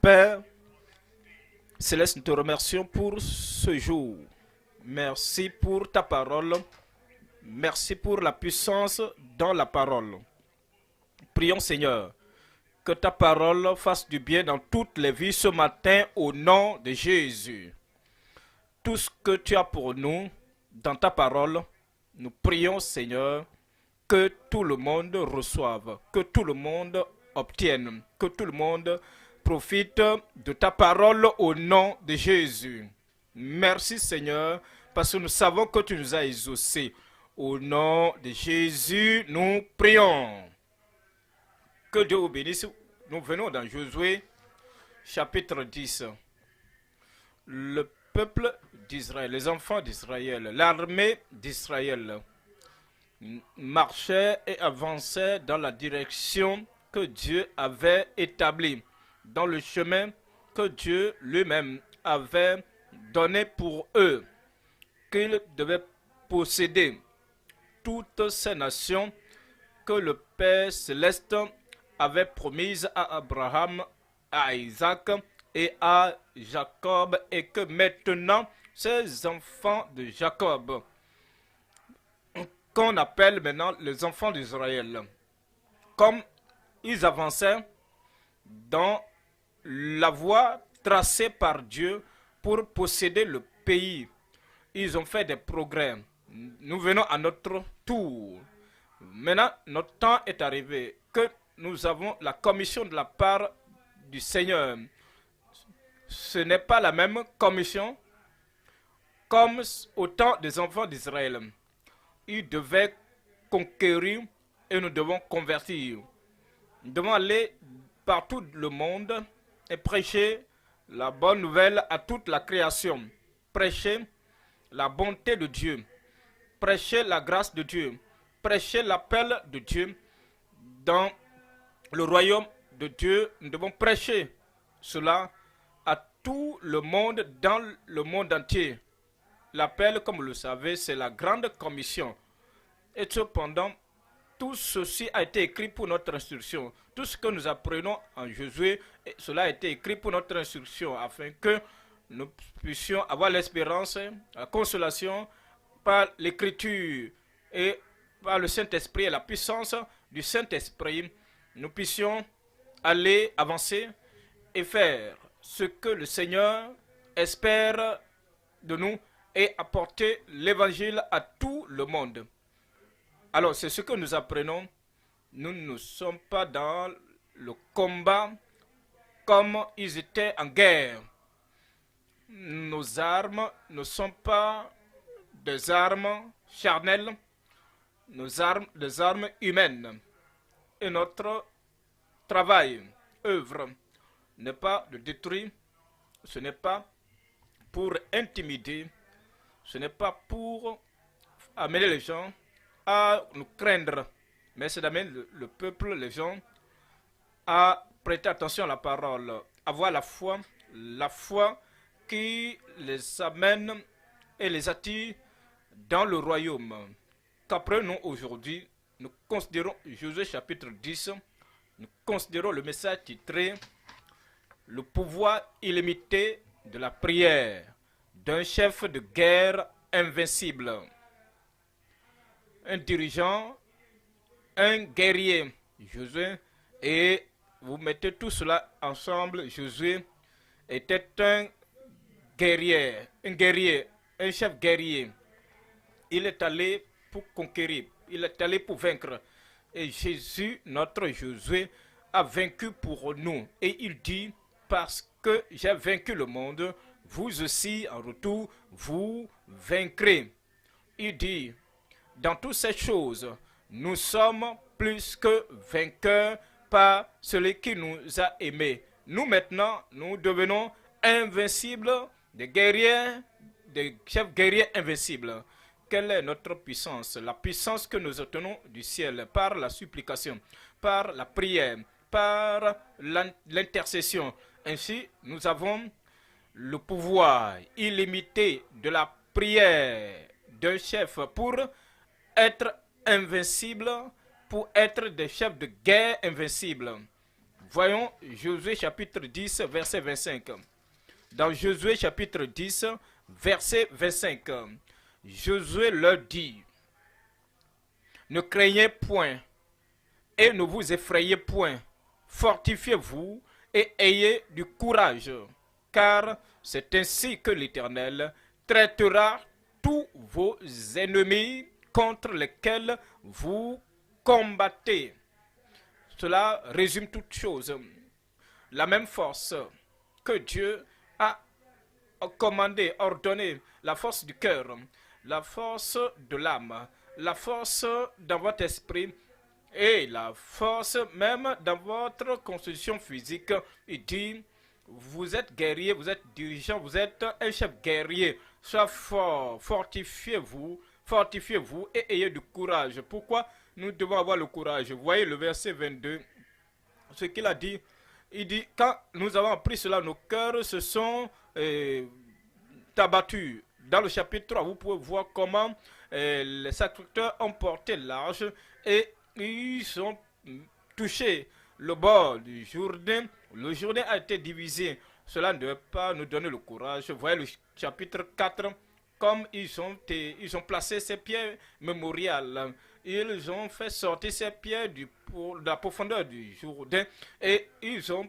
Père Céleste, nous te remercions pour ce jour. Merci pour ta parole. Merci pour la puissance dans la parole. Prions Seigneur, que ta parole fasse du bien dans toutes les vies ce matin au nom de Jésus. Tout ce que tu as pour nous dans ta parole, nous prions Seigneur, que tout le monde reçoive, que tout le monde obtienne, que tout le monde profite de ta parole au nom de Jésus. Merci Seigneur, parce que nous savons que tu nous as exaucés. Au nom de Jésus, nous prions. Que Dieu vous bénisse. Nous venons dans Josué, chapitre 10. Le peuple d'Israël, les enfants d'Israël, l'armée d'Israël marchait et avançait dans la direction que Dieu avait établie, dans le chemin que Dieu lui-même avait donné pour eux, qu'ils devaient posséder toutes ces nations que le Père Céleste avait promises à Abraham, à Isaac et à Jacob, et que maintenant ces enfants de Jacob, qu'on appelle maintenant les enfants d'Israël, comme ils avançaient dans la voie tracée par Dieu pour posséder le pays, ils ont fait des progrès. Nous venons à notre tour. Maintenant, notre temps est arrivé que nous avons la commission de la part du Seigneur. Ce n'est pas la même commission comme au temps des enfants d'Israël. Ils devaient conquérir et nous devons convertir. Nous devons aller par tout le monde et prêcher la bonne nouvelle à toute la création. Prêcher la bonté de Dieu. Prêcher la grâce de Dieu. Prêcher l'appel de Dieu dans le royaume de Dieu. Nous devons prêcher cela à tout le monde, dans le monde entier. L'appel, comme vous le savez, c'est la grande commission. Et cependant, tout ceci a été écrit pour notre instruction. Tout ce que nous apprenons en Josué, cela a été écrit pour notre instruction, afin que nous puissions avoir l'espérance, la consolation par l'écriture et par le Saint-Esprit et la puissance du Saint-Esprit. Nous puissions aller, avancer et faire ce que le Seigneur espère de nous et apporter l'évangile à tout le monde. Alors, c'est ce que nous apprenons. Nous ne sommes pas dans le combat comme ils étaient en guerre. Nos armes ne sont pas des armes charnelles, des armes humaines. Et notre travail, œuvre, n'est pas de détruire, ce n'est pas pour intimider, ce n'est pas pour amener les gens à nous craindre, mais c'est d'amener le peuple, les gens, à prêter attention à la parole, avoir la foi qui les amène et les attire dans le royaume. Qu'apprenons aujourd'hui, nous considérons Josué chapitre 10, nous considérons le message titré « Le pouvoir illimité de la prière d'un chef de guerre invincible ». Un dirigeant, un guerrier, Josué, et vous mettez tout cela ensemble, Josué était un guerrier, un chef guerrier. Il est allé pour conquérir, il est allé pour vaincre. Et Jésus, notre Josué, a vaincu pour nous. Et il dit, parce que j'ai vaincu le monde, vous aussi, en retour, vous vaincrez. Il dit, dans toutes ces choses, nous sommes plus que vainqueurs par celui qui nous a aimés. Nous maintenant, nous devenons invincibles, des guerriers, des chefs guerriers invincibles. Quelle est notre puissance? La puissance que nous obtenons du ciel par la supplication, par la prière, par l'intercession. Ainsi, nous avons le pouvoir illimité de la prière d'un chef pour être invincible, pour être des chefs de guerre invincibles. Voyons Josué chapitre 10, verset 25. Dans Josué chapitre 10, verset 25, Josué leur dit, ne craignez point et ne vous effrayez point, fortifiez-vous et ayez du courage, car c'est ainsi que l'Éternel traitera tous vos ennemis contre lesquels vous combattez. Cela résume toutes choses. La même force que Dieu a commandé, ordonné, la force du cœur, la force de l'âme, la force dans votre esprit et la force même dans votre constitution physique. Il dit, vous êtes guerrier, vous êtes dirigeant, vous êtes un chef guerrier. Soyez fort, fortifiez-vous, fortifiez-vous et ayez du courage. Pourquoi nous devons avoir le courage? Vous voyez le verset 22, ce qu'il a dit. Il dit, quand nous avons appris cela, nos cœurs se sont abattus. Dans le chapitre 3, vous pouvez voir comment les sacrificateurs ont porté l'arche et ils ont touché le bord du Jourdain. Le Jourdain a été divisé. Cela ne devait pas nous donner le courage. Vous voyez le chapitre 4, comme ils ont placé ces pierres mémoriales. Ils ont fait sortir ces pierres de la profondeur du Jourdain et ils ont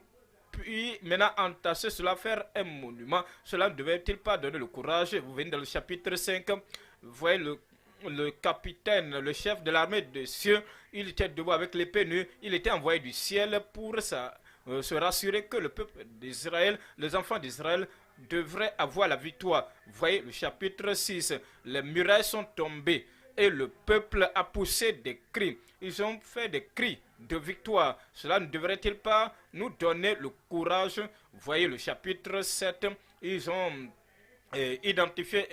pu maintenant entasser cela, faire un monument. Cela ne devait-il pas donner le courage? Vous venez dans le chapitre 5, vous voyez le capitaine, le chef de l'armée des cieux, il était debout avec l'épée nue, il était envoyé du ciel pour se rassurer que le peuple d'Israël, les enfants d'Israël, devraient avoir la victoire. Vous voyez le chapitre 6, les murailles sont tombées et le peuple a poussé des cris. Ils ont fait des cris de victoire. Cela ne devrait-il pas nous donner le courage? Vous voyez le chapitre 7, ils ont identifié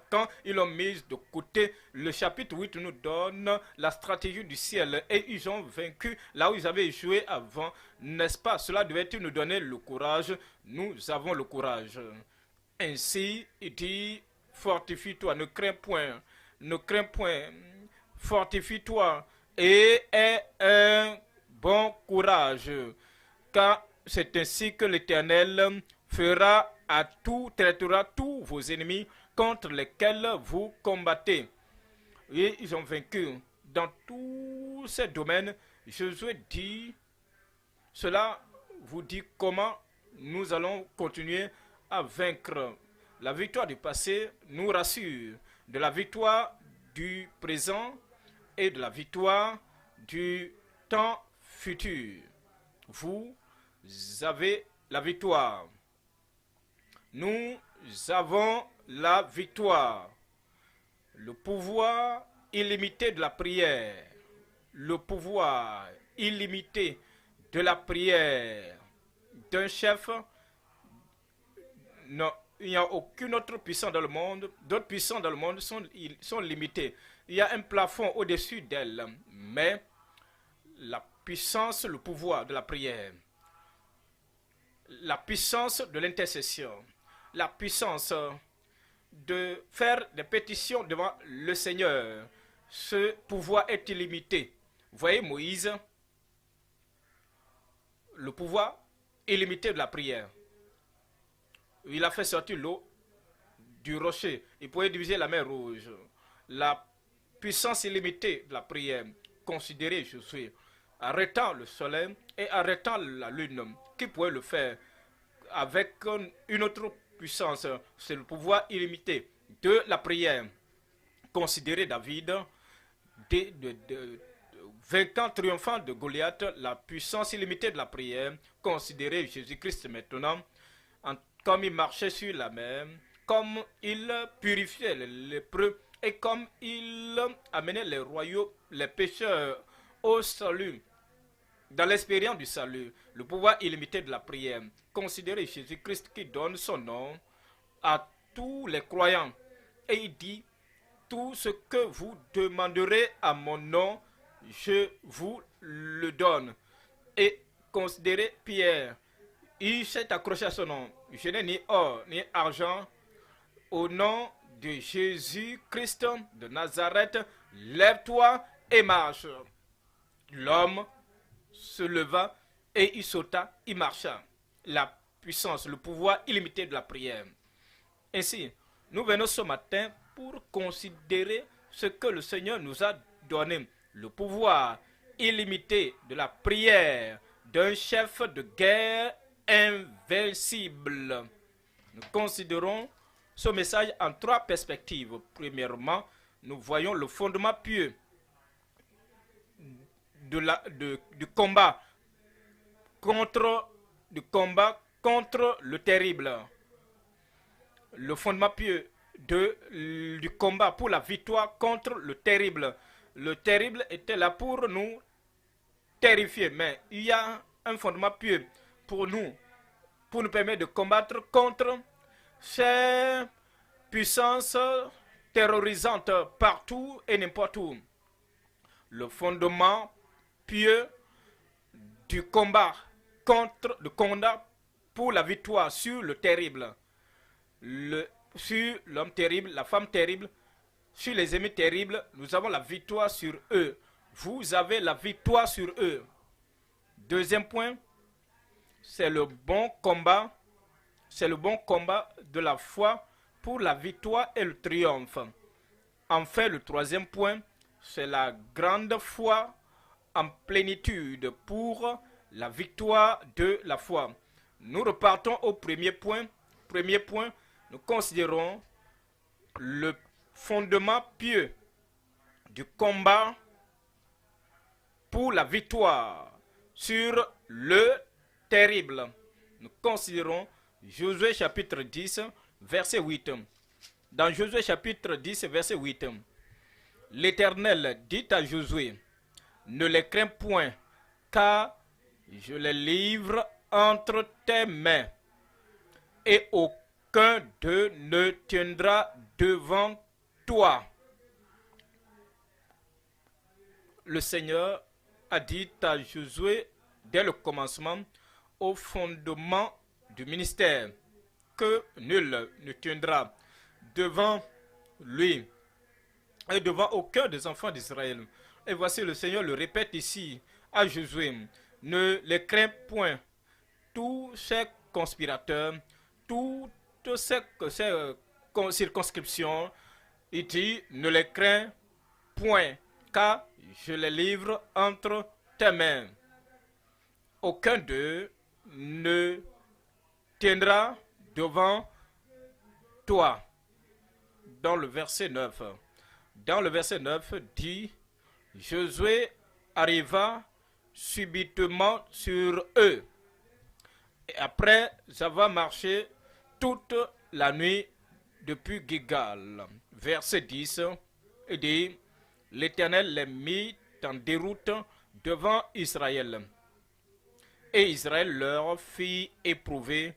quand ils l'ont mis de côté. Le chapitre 8 nous donne la stratégie du ciel et ils ont vaincu là où ils avaient échoué avant. N'est-ce pas? Cela devait-il nous donner le courage? Nous avons le courage. Ainsi, il dit, fortifie-toi, ne crains point, ne crains point, fortifie-toi et aie un bon courage, car c'est ainsi que l'Éternel fera traitera tous vos ennemis contre lesquels vous combattez. Et ils ont vaincu dans tous ces domaines. Josué dit, cela vous dit comment nous allons continuer à vaincre. La victoire du passé nous rassure de la victoire du présent et de la victoire du temps futur. Vous avez la victoire. Nous avons la victoire. Le pouvoir illimité de la prière. Le pouvoir illimité de la prière d'un chef. Non, il n'y a aucune autre puissance dans le monde. D'autres puissances dans le monde sont limitées. Il y a un plafond au-dessus d'elles. Mais la puissance, le pouvoir de la prière, la puissance de l'intercession, la puissance de faire des pétitions devant le Seigneur, ce pouvoir est illimité. Vous voyez Moïse, le pouvoir illimité de la prière. Il a fait sortir l'eau du rocher. Il pouvait diviser la mer Rouge. La puissance illimitée de la prière, considérée, je suis, arrêtant le soleil et arrêtant la lune. Qui pouvait le faire avec une autre puissance? C'est le pouvoir illimité de la prière. Considérez David, vainquant, triomphant de Goliath, la puissance illimitée de la prière. Considérez Jésus-Christ maintenant, comme il marchait sur la mer, comme il purifiait les lépreux et comme il amenait les royaux, les pécheurs au salut. Dans l'expérience du salut, le pouvoir illimité de la prière, considérez Jésus-Christ qui donne son nom à tous les croyants. Et il dit, tout ce que vous demanderez à mon nom, je vous le donne. Et considérez Pierre, il s'est accroché à son nom. Je n'ai ni or ni argent. Au nom de Jésus-Christ de Nazareth, lève-toi et marche. L'homme se leva Et il sauta, il marcha. La puissance, le pouvoir illimité de la prière. Ainsi, nous venons ce matin pour considérer ce que le Seigneur nous a donné. Le pouvoir illimité de la prière d'un chef de guerre invincible. Nous considérons ce message en trois perspectives. Premièrement, nous voyons le fondement pieux du combat contre le terrible. Le fondement pieux du combat pour la victoire contre le terrible. Le terrible était là pour nous terrifier, mais il y a un fondement pieux pour nous permettre de combattre contre ces puissances terrorisantes partout et n'importe où. Le fondement pieux du combat pour la victoire sur le terrible, sur l'homme terrible, la femme terrible, sur les ennemis terribles, nous avons la victoire sur eux. Vous avez la victoire sur eux. Deuxième point, c'est le bon combat de la foi pour la victoire et le triomphe. Enfin, le troisième point, c'est la grande foi en plénitude pour la victoire de la foi. Nous repartons au premier point. Premier point, nous considérons le fondement pieux du combat pour la victoire sur le terrible. Nous considérons Josué chapitre 10, verset 8. Dans Josué chapitre 10, verset 8, l'Éternel dit à Josué, ne les crains point, car je les livre entre tes mains, et aucun d'eux ne tiendra devant toi. Le Seigneur a dit à Josué, dès le commencement, au fondement du ministère, que nul ne tiendra devant lui et devant aucun des enfants d'Israël. Et voici le Seigneur le répète ici à Josué, ne les crains point, tous ces conspirateurs, toutes ces circonscriptions, il dit, ne les crains point, car je les livre entre tes mains. Aucun d'eux ne tiendra devant toi. Dans le verset 9. Dans le verset 9 dit, Josué arriva subitement sur eux. Et après avoir marché toute la nuit depuis Gilgal. Verset 10, il dit, l'Éternel les mit en déroute devant Israël. Et Israël leur fit éprouver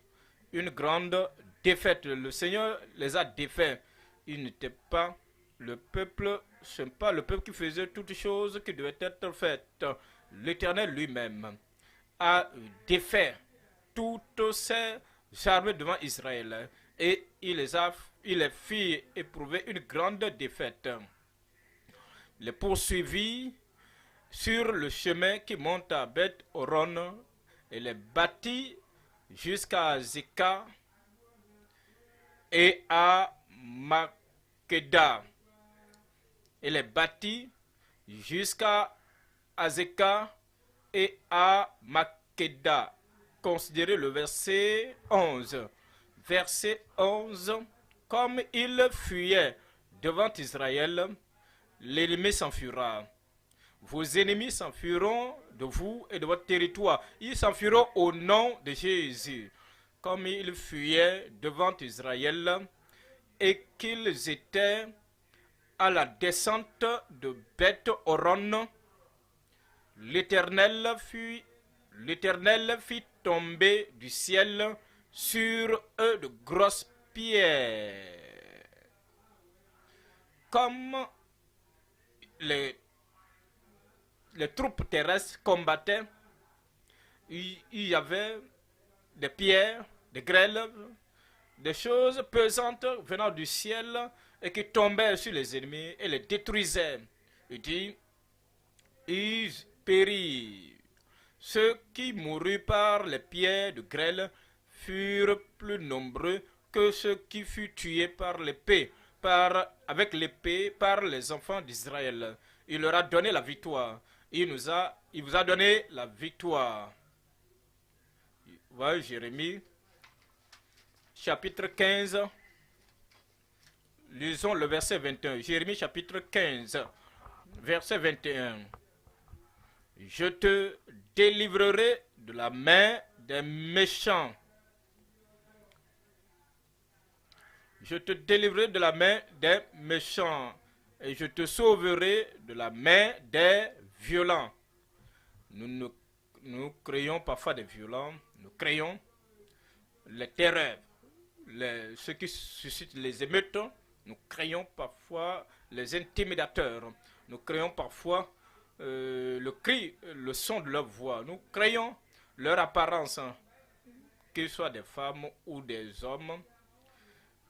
une grande défaite. Le Seigneur les a défaits. Ils n'étaient pas le peuple, ce n'est pas le peuple qui faisait toutes choses qui devaient être faites. L'Éternel lui-même a défait toutes ces armées devant Israël et il les fit éprouver une grande défaite. Les poursuivit sur le chemin qui monte à Beth Horon et les battit jusqu'à Zika et à Makeda. Et les battit jusqu'à Azeka et à Makeda. Considérez le verset 11. Verset 11. Comme il fuyait devant Israël, l'ennemi s'enfuira. Vos ennemis s'enfuiront de vous et de votre territoire. Ils s'enfuiront au nom de Jésus. Comme ils fuyaient devant Israël et qu'ils étaient à la descente de Beth Horon, l'Éternel fit tomber du ciel sur eux de grosses pierres. Comme les troupes terrestres combattaient, il y avait des pierres, des grêles, des choses pesantes venant du ciel et qui tombaient sur les ennemis et les détruisaient. Il dit, ils périrent. Ceux qui moururent par les pierres de grêle furent plus nombreux que ceux qui furent tués par l'épée, avec l'épée par les enfants d'Israël. Il leur a donné la victoire. Il vous a donné la victoire. Voilà Jérémie, chapitre 15. Lisons le verset 21. Jérémie, chapitre 15, verset 21. Je te délivrerai de la main des méchants. Je te délivrerai de la main des méchants et je te sauverai de la main des violents. Nous créons parfois des violents, nous créons les terreurs, ceux qui suscitent les émeutes, nous créons parfois les intimidateurs, nous créons parfois le cri, le son de leur voix, nous créons leur apparence, qu'ils soient des femmes ou des hommes.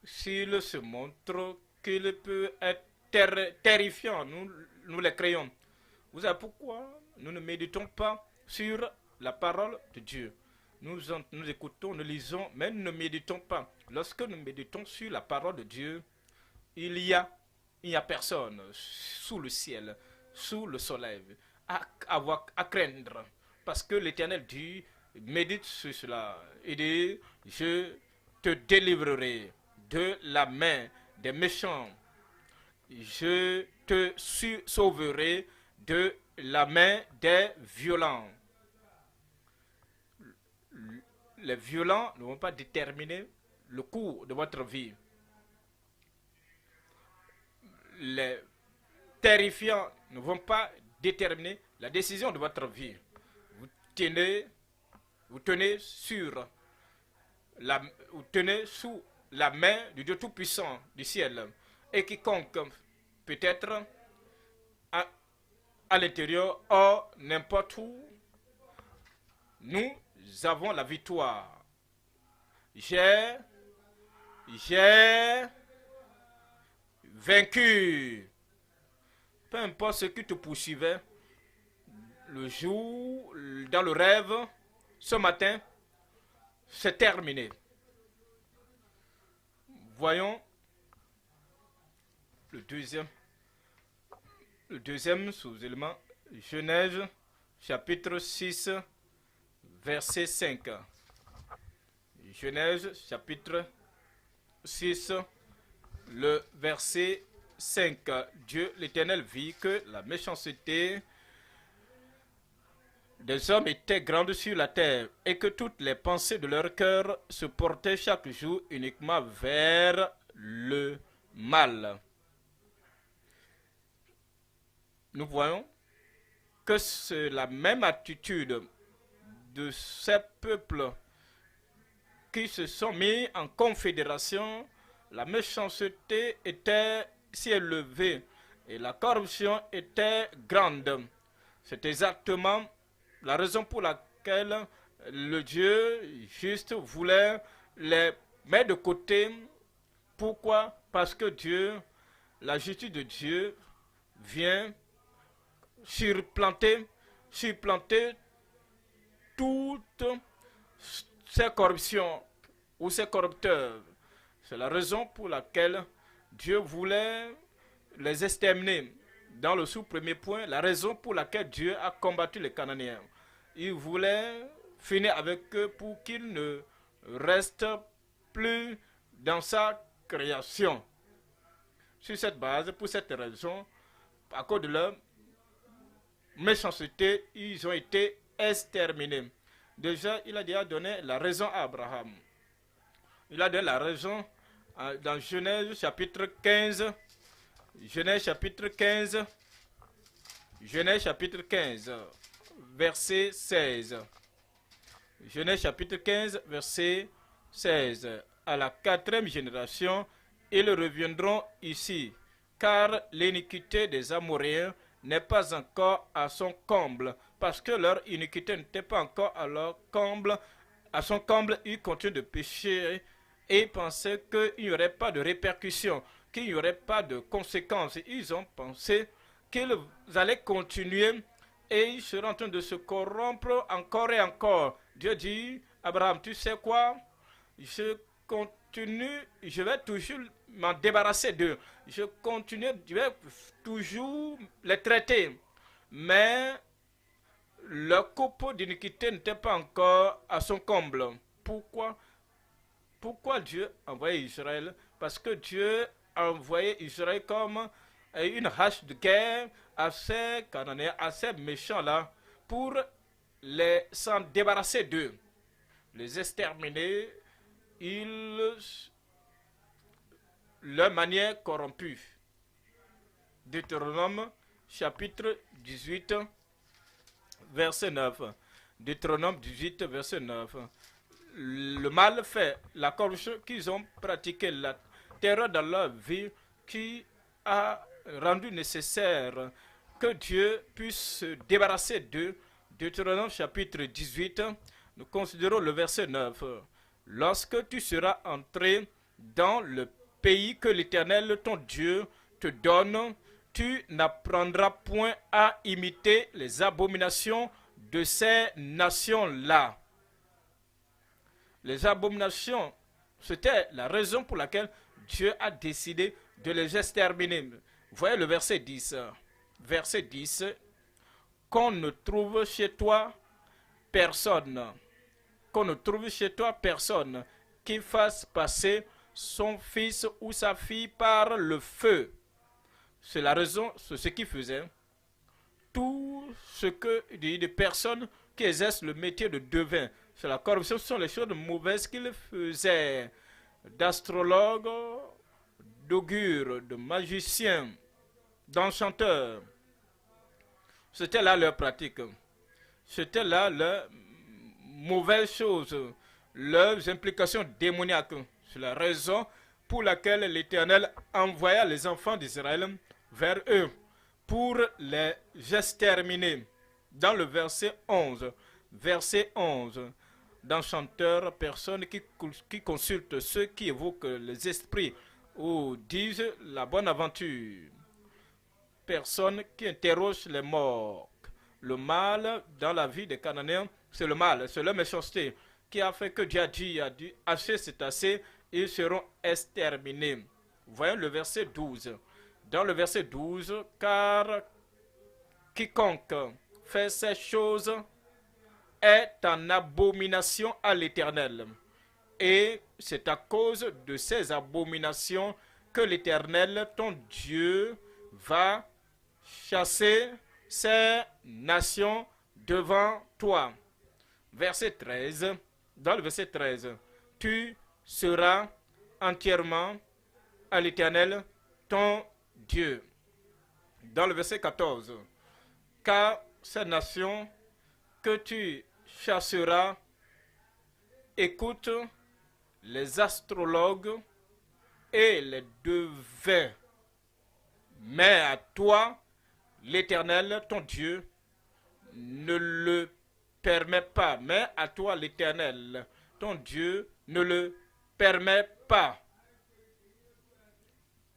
S'il se montre qu'il peut être terrifiant, nous les créons. Vous savez pourquoi nous ne méditons pas sur la parole de Dieu? Nous écoutons, nous lisons, mais nous ne méditons pas. Lorsque nous méditons sur la parole de Dieu, il y a personne sous le ciel, sous le soleil, à craindre. Parce que l'Éternel dit, médite sur cela, et dit, je te délivrerai de la main des méchants. Je te sauverai de la main des violents. Les violents ne vont pas déterminer le cours de votre vie. Les terrifiants ne vont pas déterminer la décision de votre vie. Vous tenez sous la main du Dieu Tout-Puissant du ciel. Et quiconque peut être à l'intérieur, or n'importe où, nous avons la victoire. J'ai vaincu. Peu importe ce qui te poursuivait, le jour, dans le rêve, ce matin, c'est terminé. Voyons le deuxième sous-élément, Genèse, chapitre 6, verset 5. Genèse, chapitre 6, le verset 5. Dieu, l'Éternel, vit que la méchanceté des hommes était grande sur la terre et que toutes les pensées de leur cœur se portaient chaque jour uniquement vers le mal. Nous voyons que c'est la même attitude de ces peuples qui se sont mis en confédération. La méchanceté était si élevée et la corruption était grande. C'est exactement la raison pour laquelle le Dieu juste voulait les mettre de côté. Pourquoi? Parce que Dieu, la justice de Dieu vient supplanter toutes ces corruptions ou ces corrupteurs. C'est la raison pour laquelle Dieu voulait les exterminer. Dans le sous-premier point, la raison pour laquelle Dieu a combattu les Cananéens. Il voulait finir avec eux pour qu'ils ne restent plus dans sa création. Sur cette base, pour cette raison, à cause de leur méchanceté, ils ont été exterminés. Déjà, il a déjà donné la raison à Abraham. Il a donné la raison dans Genèse chapitre 15. Genèse chapitre 15. Genèse chapitre 15, verset 16. Genèse chapitre 15, verset 16. À la 4e génération, ils reviendront ici, car l'iniquité des Amoréens n'est pas encore à son comble, parce que leur iniquité n'était pas encore à leur comble. À son comble, ils continuent de pécher et pensaient qu'il n'y aurait pas de répercussions, qu'il n'y aurait pas de conséquences. Ils ont pensé qu'ils allaient continuer Et ils seraient en train de se corrompre encore et encore. Dieu dit, Abraham, tu sais quoi? Je continue, je vais toujours m'en débarrasser d'eux. Je continue, je vais toujours les traiter. Mais le couple d'iniquité n'était pas encore à son comble. Pourquoi? Pourquoi Dieu a envoyé Israël? Parce que Dieu a envoyé Israël comme une hache de guerre à ces Cananéens, à ces méchants-là, pour les s'en débarrasser d'eux, les exterminer, leur manière corrompue. Deutéronome chapitre 18, verset 9. Deutéronome 18, verset 9. Le mal fait, la corruption qu'ils ont pratiqué, la terreur dans leur vie qui a rendu nécessaire que Dieu puisse se débarrasser d'eux. Deutéronome chapitre 18, nous considérons le verset 9. Lorsque tu seras entré dans le pays que l'Éternel ton Dieu te donne, tu n'apprendras point à imiter les abominations de ces nations-là. Les abominations, c'était la raison pour laquelle Dieu a décidé de les exterminer. Vous voyez le verset 10. Verset 10. Qu'on ne trouve chez toi personne. Qu'on ne trouve chez toi personne qui fasse passer son fils ou sa fille par le feu. C'est la raison, c'est ce qu'il faisait. Tout ce que des personnes qui exercent le métier de devin, c'est la corruption, ce sont les choses mauvaises qu'il faisait. D'astrologues, d'augures, de magiciens, d'enchanteurs. C'était là leur pratique. C'était là leurs mauvaises choses, leurs implications démoniaques. C'est la raison pour laquelle l'Éternel envoya les enfants d'Israël vers eux pour les exterminer. Dans le verset 11, d'enchanteurs, personnes qui consultent ceux qui évoquent les esprits ou disent la bonne aventure, personnes qui interrogent les morts. Le mal dans la vie des Cananéens, c'est le mal, c'est leur méchanceté qui a fait que Dieu a dit assez c'est assez, ils seront exterminés. Voyons le verset 12. Dans le verset 12, car quiconque fait ces choses est en abomination à l'Éternel. Et c'est à cause de ces abominations que l'Éternel, ton Dieu, va chasser ces nations devant toi. Verset 13. Dans le verset 13, tu seras entièrement à l'Éternel, ton Dieu. Dans le verset 14, car ces nations que tu chasseras écoutent les astrologues et les devins. Mais à toi, l'Éternel, ton Dieu, ne le permet pas. Mais à toi, l'Éternel, ton Dieu, ne le permet pas.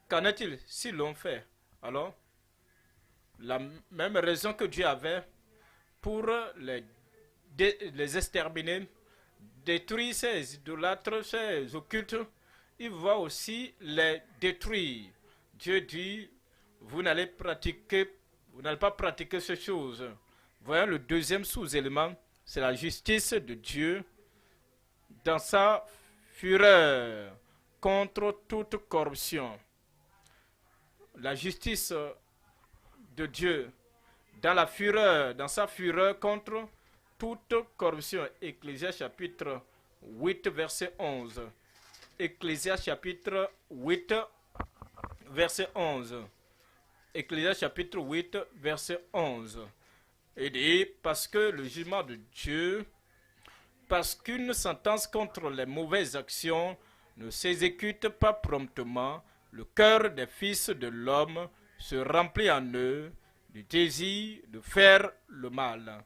Qu'en est-il s'ils l'ont fait? Alors, la même raison que Dieu avait pour les exterminer, détruire ces idolâtres, ces occultes, il va aussi les détruire. Dieu dit, vous n'allez pas pratiquer ces choses. Voyons le deuxième sous-élément, c'est la justice de Dieu dans sa fureur contre toute corruption. La justice de Dieu dans sa fureur contre toute corruption. Ecclésias chapitre 8, verset 11. Ecclésias chapitre 8, verset 11. Ecclésias chapitre 8, verset 11. Il dit, parce que le jugement de Dieu, parce qu'une sentence contre les mauvaises actions ne s'exécute pas promptement, le cœur des fils de l'homme se remplit en eux du désir de faire le mal.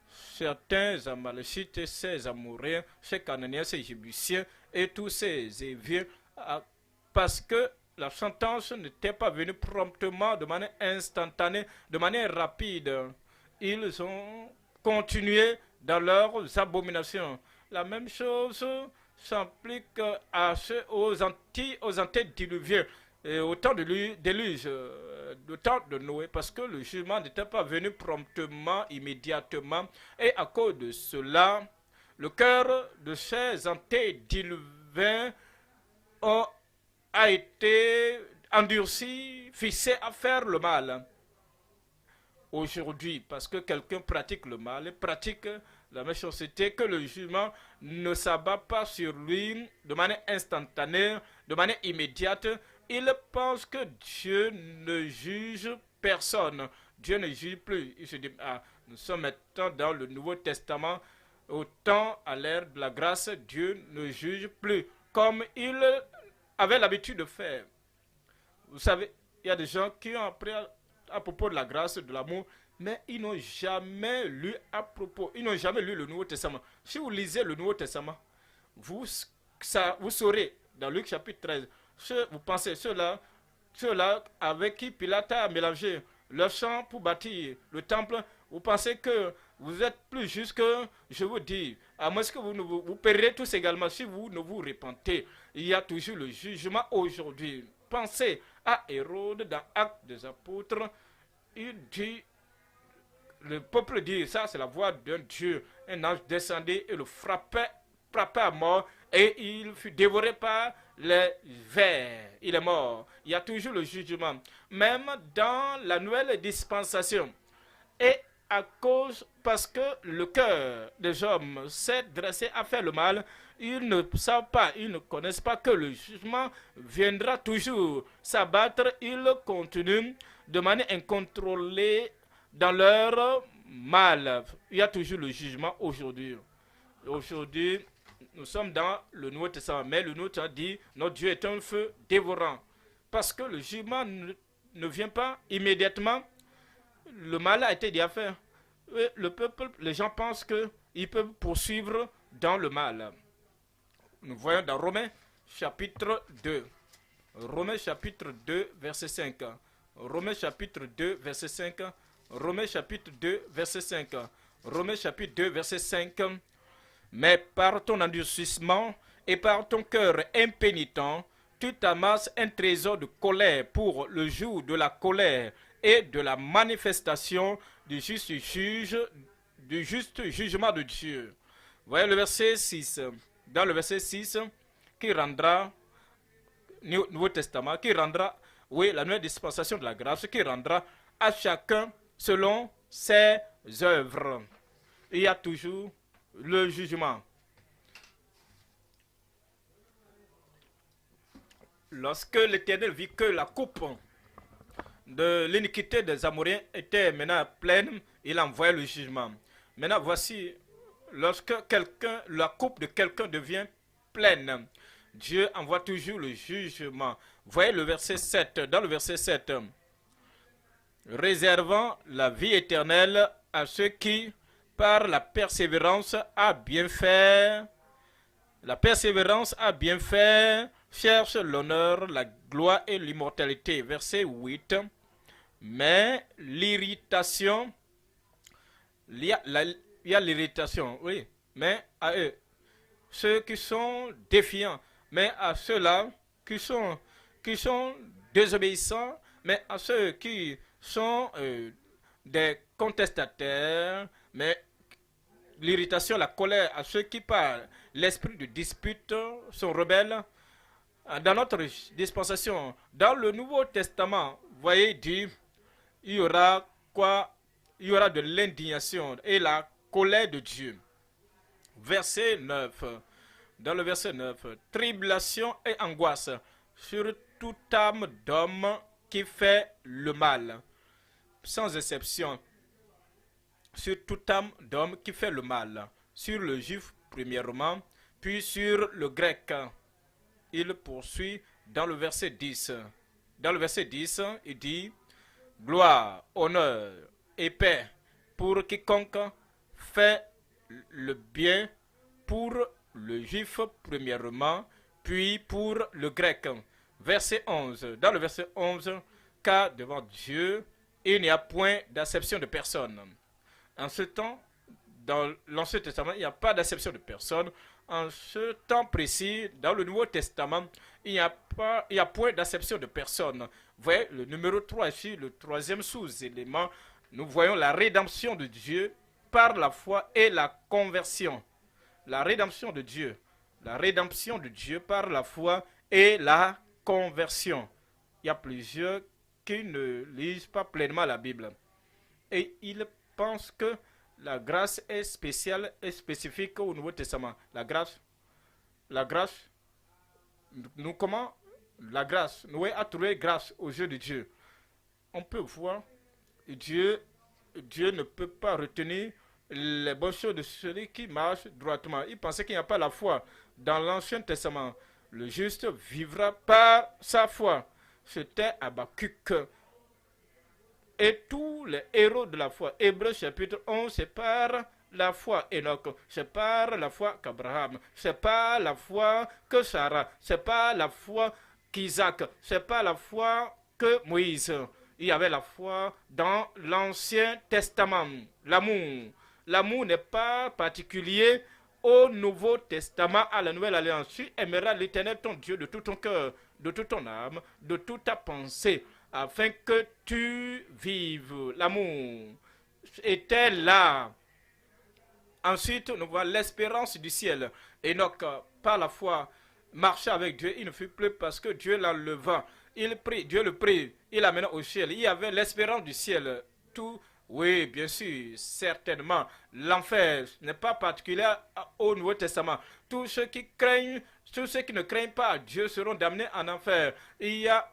Certains Amalécites, ces Amoréens, ces Cananéens, ces Jébusiens et tous ces Éviens, parce que la sentence n'était pas venue promptement, de manière instantanée, de manière rapide, ils ont continué dans leurs abominations. La même chose s'applique aux antédiluviens, et au temps de déluge, au temps de Noé, parce que le jugement n'était pas venu promptement, immédiatement, et à cause de cela, le cœur de ces antédiluviens a été endurci, fixé à faire le mal. Aujourd'hui, parce que quelqu'un pratique le mal, pratique la méchanceté, que le jugement ne s'abat pas sur lui de manière instantanée, de manière immédiate, il pense que Dieu ne juge personne. Dieu ne juge plus. Il se dit, ah, nous sommes maintenant dans le Nouveau Testament, au temps, à l'ère de la grâce, Dieu ne juge plus, comme il avait l'habitude de faire. Vous savez, il y a des gens qui ont appris à propos de la grâce, de l'amour, mais ils n'ont jamais lu ils n'ont jamais lu le Nouveau Testament. Si vous lisez le Nouveau Testament, vous saurez, dans Luc chapitre 13, vous pensez, ceux-là avec qui Pilate a mélangé leur sang pour bâtir le temple, vous pensez que vous êtes plus juste que, je vous dis, à moins que vous périrez tous également si vous ne vous repentez. Il y a toujours le jugement aujourd'hui. Pensez à Hérode dans Actes des Apôtres. Il dit, le peuple dit, ça c'est la voix d'un Dieu. Un ange descendait et le frappait à mort et il fut dévoré par les vers. Il est mort. Il y a toujours le jugement. Même dans la nouvelle dispensation. Et parce que le cœur des hommes s'est dressé à faire le mal, ils ne savent pas, ils ne connaissent pas que le jugement viendra toujours s'abattre. Ils continuent de manière incontrôlée dans leur mal. Il y a toujours le jugement aujourd'hui. Aujourd'hui, nous sommes dans le Nouveau Testament, mais le Nouveau Testament dit notre Dieu est un feu dévorant. Parce que le jugement ne vient pas immédiatement. Le mal a été déjà fait. Le peuple, les gens pensent qu'ils peuvent poursuivre dans le mal. Nous voyons dans Romains chapitre 2. Romains chapitre 2, verset 5. Romains chapitre 2, verset 5. Romains chapitre 2, verset 5. Romains chapitre 2, verset 5. Mais par ton endurcissement et par ton cœur impénitent, tu t'amasses un trésor de colère pour le jour de la colère et de la manifestation du juste jugement de Dieu. Voyez le verset 6. Dans le verset 6, qui rendra, Nouveau Testament, qui rendra, oui, la nouvelle dispensation de la grâce, qui rendra à chacun selon ses œuvres. Il y a toujours le jugement. Lorsque l'Éternel vit que la coupe de l'iniquité des Amoréens était maintenant pleine, il envoyait le jugement. Maintenant, voici, lorsque la coupe de quelqu'un devient pleine, Dieu envoie toujours le jugement. Voyez le verset 7. Dans le verset 7, réservant la vie éternelle à ceux qui, par la persévérance à bien faire, cherche l'honneur, la gloire et l'immortalité. Verset 8. Mais l'irritation, il y a l'irritation, oui, mais à eux, ceux qui sont défiants, mais à ceux-là qui sont désobéissants, mais à ceux qui sont des contestataires, mais l'irritation, la colère, à ceux qui par l'esprit de dispute sont rebelles. Dans notre dispensation, dans le Nouveau Testament, voyez, dit, il y aura quoi? Il y aura de l'indignation et la colère de Dieu. Verset 9. Dans le verset 9, tribulation et angoisse sur toute âme d'homme qui fait le mal. Sans exception, sur toute âme d'homme qui fait le mal. Sur le juif premièrement, puis sur le grec. Il poursuit dans le verset 10. Dans le verset 10, il dit, gloire, honneur et paix pour quiconque fait le bien, pour le juif premièrement, puis pour le grec. Verset 11. Dans le verset 11, car devant Dieu, il n'y a point d'acception de personne. En ce temps, dans l'Ancien Testament, il n'y a pas d'acception de personne. En ce temps précis, dans le Nouveau Testament, il n'y a point d'acception de personne. Vous voyez, le numéro 3 ici, le troisième sous-élément, nous voyons la rédemption de Dieu par la foi et la conversion. La rédemption de Dieu. La rédemption de Dieu par la foi et la conversion. Il y a plusieurs qui ne lisent pas pleinement la Bible. Et ils pensent que la grâce est spéciale et spécifique au Nouveau Testament. La grâce, nous comment la grâce, nous a trouvé grâce aux yeux de Dieu. On peut voir, Dieu ne peut pas retenir les bonnes choses de celui qui marche droitement. Il pensait qu'il n'y a pas la foi. Dans l'Ancien Testament, le juste vivra par sa foi. C'était Habakkuk. Et tous les héros de la foi, Hébreux chapitre 11, c'est par la foi Enoch, c'est par la foi qu'Abraham, c'est par la foi que Sarah, c'est par la foi qu'Isaac, c'est par la foi que Moïse. Il y avait la foi dans l'Ancien Testament, l'amour. L'amour n'est pas particulier au Nouveau Testament, à la Nouvelle Alliance. Tu aimeras l'Éternel ton Dieu de tout ton cœur, de toute ton âme, de toute ta pensée, afin que tu vives. L'amour était là. Ensuite, nous voyons l'espérance du ciel. Enoch, par la foi, marchait avec Dieu. Il ne fut plus parce que Dieu l'enleva. Il prie, Dieu le prie, il l'amena au ciel. Il y avait l'espérance du ciel. Tout, oui, bien sûr, certainement. L'enfer n'est pas particulier au Nouveau Testament. Tous ceux qui craignent, tous ceux qui ne craignent pas Dieu seront damnés en enfer. Il y a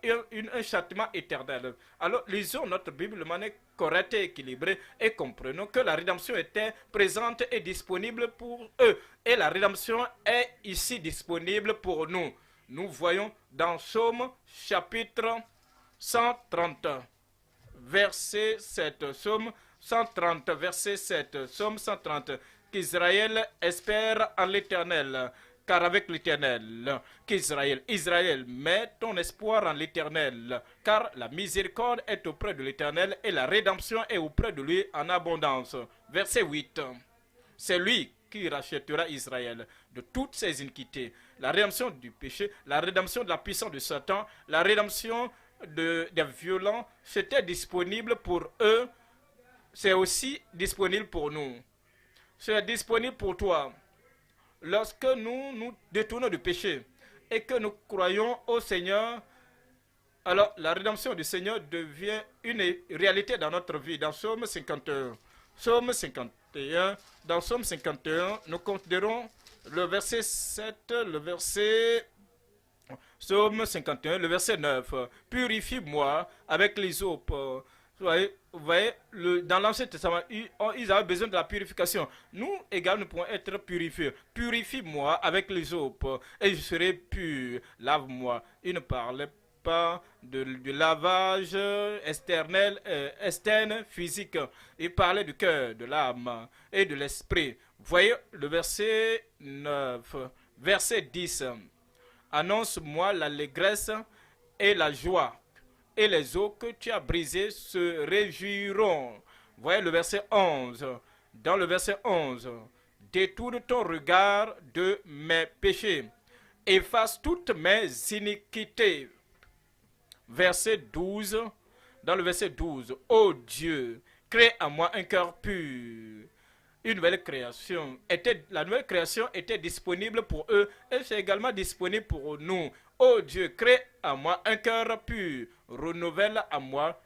un châtiment éternel. Alors, lisons notre Bible de manière correcte et équilibrée et comprenons que la rédemption était présente et disponible pour eux. Et la rédemption est ici disponible pour nous. Nous voyons dans Psaume chapitre 130, verset 7. Psaume 130, verset 7. Psaume 130. Qu'Israël espère en l'Éternel, car avec l'Éternel, Israël, mets ton espoir en l'Éternel, car la miséricorde est auprès de l'Éternel et la rédemption est auprès de lui en abondance. Verset 8. C'est lui qui rachètera Israël de toutes ses iniquités. La rédemption du péché, la rédemption de la puissance de Satan, la rédemption des violents, c'était disponible pour eux, c'est aussi disponible pour nous. C'est disponible pour toi. Lorsque nous nous détournons du péché et que nous croyons au Seigneur, alors la rédemption du Seigneur devient une réalité dans notre vie. Dans Psaume 51, dans Psaume 51, nous considérons le verset 7, le verset... Psaume 51, le verset 9. Purifie-moi avec l'hysope. Vous voyez, dans l'Ancien Testament, ils avaient besoin de la purification. Nous également, nous pouvons être purifiés. Purifie-moi avec l'hysope et je serai pur. Lave-moi. Il ne parlait pas de lavage externe, physique. Il parlait du cœur, de l'âme et de l'esprit. Vous voyez le verset 9, verset 10. Annonce-moi l'allégresse et la joie, et les eaux que tu as brisées se réjouiront. Voyez le verset 11. Dans le verset 11, détourne ton regard de mes péchés, efface toutes mes iniquités. Verset 12, dans le verset 12, ô Dieu, crée en moi un cœur pur. Une nouvelle création la nouvelle création était disponible pour eux et c'est également disponible pour nous. Oh Dieu, crée en moi un cœur pur, renouvelle en moi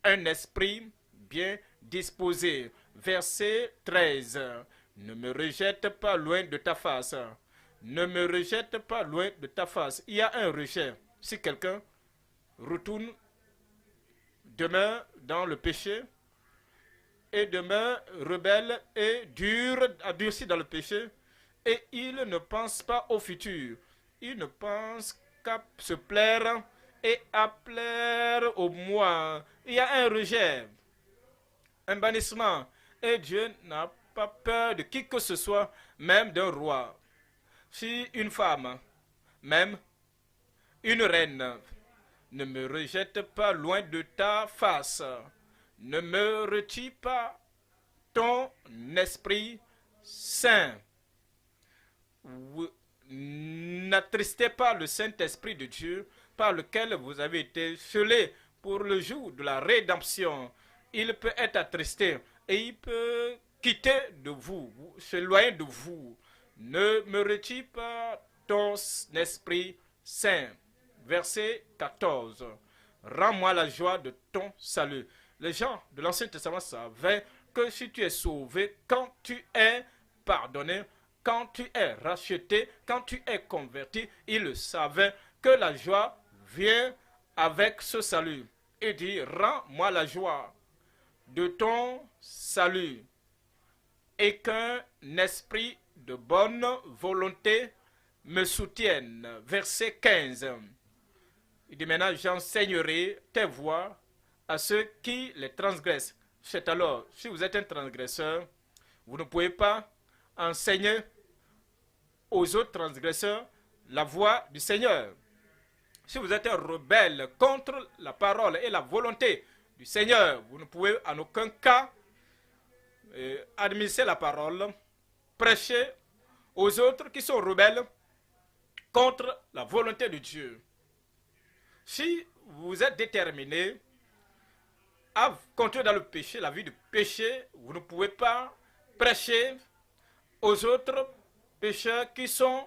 un esprit bien disposé. Verset 13. Ne me rejette pas loin de ta face. Ne me rejette pas loin de ta face. Il y a un rejet. Si quelqu'un retourne, demeure dans le péché, et demeure rebelle et endurci dans le péché, et il ne pense pas au futur. Il ne pense qu'à se plaire et à plaire au moi. Il y a un rejet, un bannissement, et Dieu n'a pas peur de qui que ce soit, même d'un roi. Si une femme, même une reine, ne me rejette pas loin de ta face, ne me retire pas ton Esprit Saint. N'attristez pas le Saint-Esprit de Dieu par lequel vous avez été scellés pour le jour de la rédemption. Il peut être attristé et il peut quitter de vous, s'éloigner de vous. Ne me retire pas ton Esprit Saint. Verset 14. Rends-moi la joie de ton salut. Les gens de l'Ancien Testament savaient que si tu es sauvé, quand tu es pardonné, quand tu es racheté, quand tu es converti, ils savaient que la joie vient avec ce salut. Il dit, rends-moi la joie de ton salut et qu'un esprit de bonne volonté me soutienne. Verset 15. Il dit maintenant, j'enseignerai tes voies à ceux qui les transgressent. C'est alors, si vous êtes un transgresseur, vous ne pouvez pas enseigner aux autres transgresseurs la voie du Seigneur. Si vous êtes un rebelle contre la parole et la volonté du Seigneur, vous ne pouvez en aucun cas administrer la parole, prêcher aux autres qui sont rebelles contre la volonté de Dieu. Si vous êtes déterminé à continuer dans le péché, la vie du péché, vous ne pouvez pas prêcher aux autres pécheurs qui sont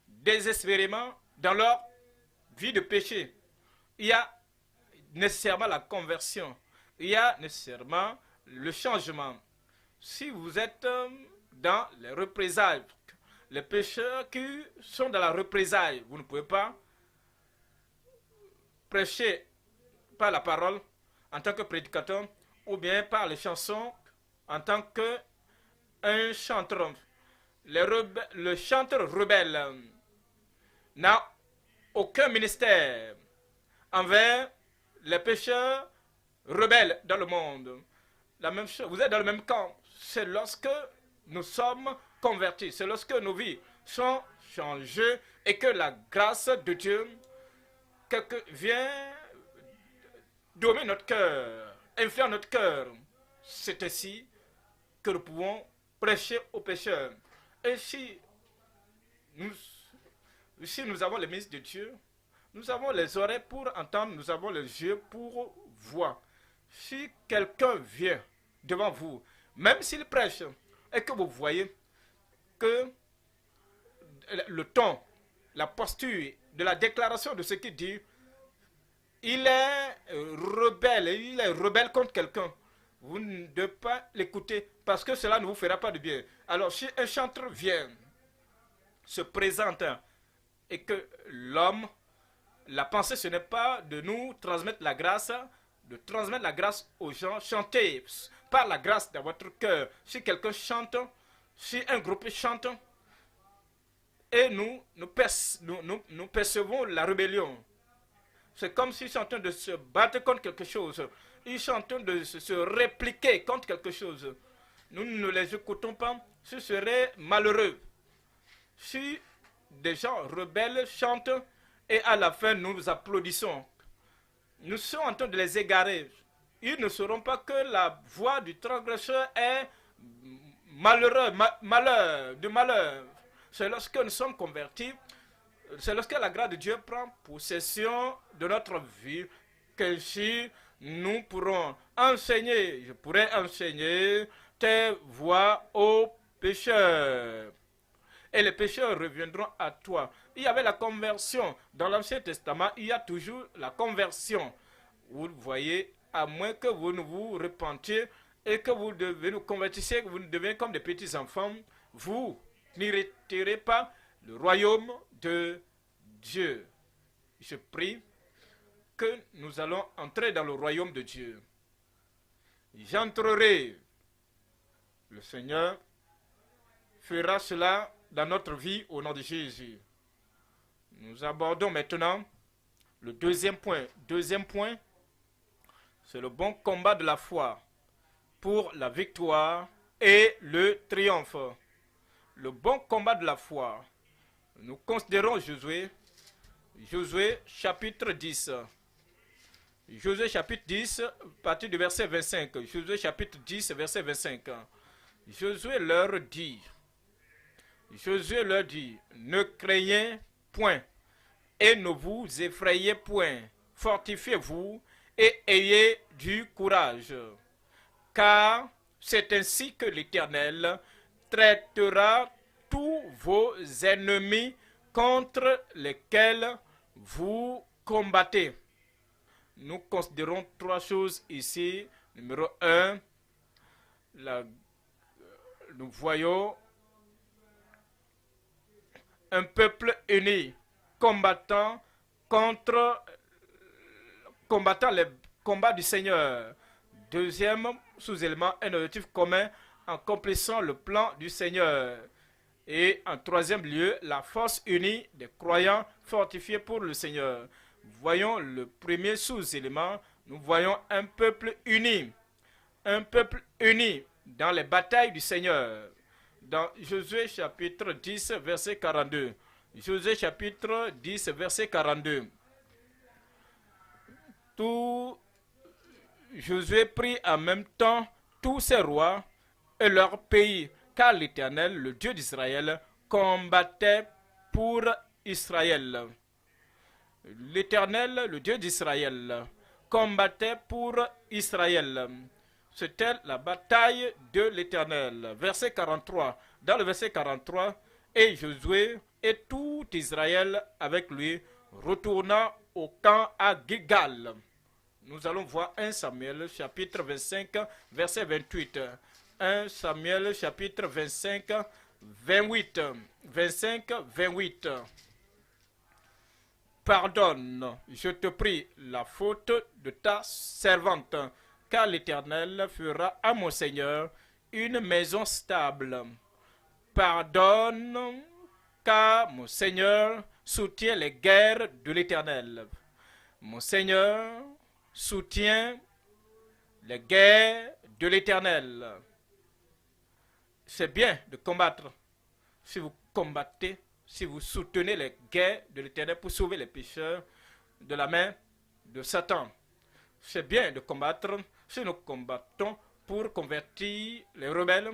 désespérément dans leur vie de péché. Il y a nécessairement la conversion. Il y a nécessairement le changement. Si vous êtes dans les représailles, les pécheurs qui sont dans la représaille, vous ne pouvez pas prêcher par la parole en tant que prédicateur ou bien par les chansons en tant qu'un chanteur. Le chanteur rebelle n'a aucun ministère envers les pécheurs rebelles dans le monde. La même chose, vous êtes dans le même camp. C'est lorsque nous sommes convertis, c'est lorsque nos vies sont changées et que la grâce de Dieu vient dominer notre cœur, influer notre cœur. C'est ainsi que nous pouvons prêcher aux pécheurs. Et si nous avons les ministres de Dieu, nous avons les oreilles pour entendre, nous avons les yeux pour voir. Si quelqu'un vient devant vous, même s'il prêche, et que vous voyez que le ton, la posture de la déclaration de ce qu'il dit, il est rebelle contre quelqu'un, vous ne devez pas l'écouter parce que cela ne vous fera pas de bien. Alors si un chanteur vient, se présente et que l'homme, la pensée ce n'est pas de nous transmettre la grâce, de transmettre la grâce aux gens, chanter par la grâce dans votre cœur. Si quelqu'un chante, si un groupe chante, et nous percevons la rébellion. C'est comme s'ils sont en train de se battre contre quelque chose. Ils sont en train de se répliquer contre quelque chose. Nous ne les écoutons pas. Ce serait malheureux. Si des gens rebelles chantent et à la fin nous applaudissons, nous sommes en train de les égarer. Ils ne sauront pas que la voix du transgresseur est malheureux, malheur. C'est lorsque nous sommes convertis, c'est lorsque la grâce de Dieu prend possession de notre vie que si nous pourrons enseigner, je pourrais enseigner tes voies aux pécheurs. Et les pécheurs reviendront à toi. Il y avait la conversion. Dans l'Ancien Testament, il y a toujours la conversion. Vous voyez, à moins que vous ne vous repentiez et que vous devez nous convertissiez, que vous devenez comme des petits enfants, vous n'hériterez pas le royaume de Dieu. Je prie que nous allons entrer dans le royaume de Dieu. J'entrerai. Le Seigneur fera cela dans notre vie au nom de Jésus. Nous abordons maintenant le deuxième point. Deuxième point, c'est le bon combat de la foi pour la victoire et le triomphe. Le bon combat de la foi. Nous considérons Josué chapitre 10. Josué chapitre 10, à partir du verset 25. Josué chapitre 10, verset 25. Josué leur dit, ne craignez point et ne vous effrayez point. Fortifiez-vous et ayez du courage. Car c'est ainsi que l'Éternel traitera tous vos ennemis contre lesquels vous combattez. Nous considérons trois choses ici. Numéro 1, nous voyons un peuple uni combattant les combats du Seigneur. Deuxième sous-élément, un objectif commun en accomplissant le plan du Seigneur. Et en troisième lieu, la force unie des croyants fortifiés pour le Seigneur. Voyons le premier sous-élément, nous voyons un peuple uni. Un peuple uni dans les batailles du Seigneur. Dans Josué chapitre 10, verset 42. Josué chapitre 10, verset 42. Josué prit en même temps tous ses rois et leur pays, car l'Éternel, le Dieu d'Israël, combattait pour Israël. L'Éternel, le Dieu d'Israël, combattait pour Israël. C'était la bataille de l'Éternel. Verset 43. Dans le verset 43, et Josué et tout Israël avec lui retourna au camp à Gilgal. Nous allons voir 1 Samuel chapitre 25, verset 28. 1 Samuel chapitre 25, 28. 25, 28. Pardonne, je te prie, la faute de ta servante, car l'Éternel fera à mon Seigneur une maison stable. Pardonne, car mon Seigneur soutient les guerres de l'Éternel. Mon Seigneur soutient les guerres de l'Éternel. C'est bien de combattre. Si vous combattez, si vous soutenez les guerres de l'Éternel pour sauver les pécheurs de la main de Satan. C'est bien de combattre si nous combattons pour convertir les rebelles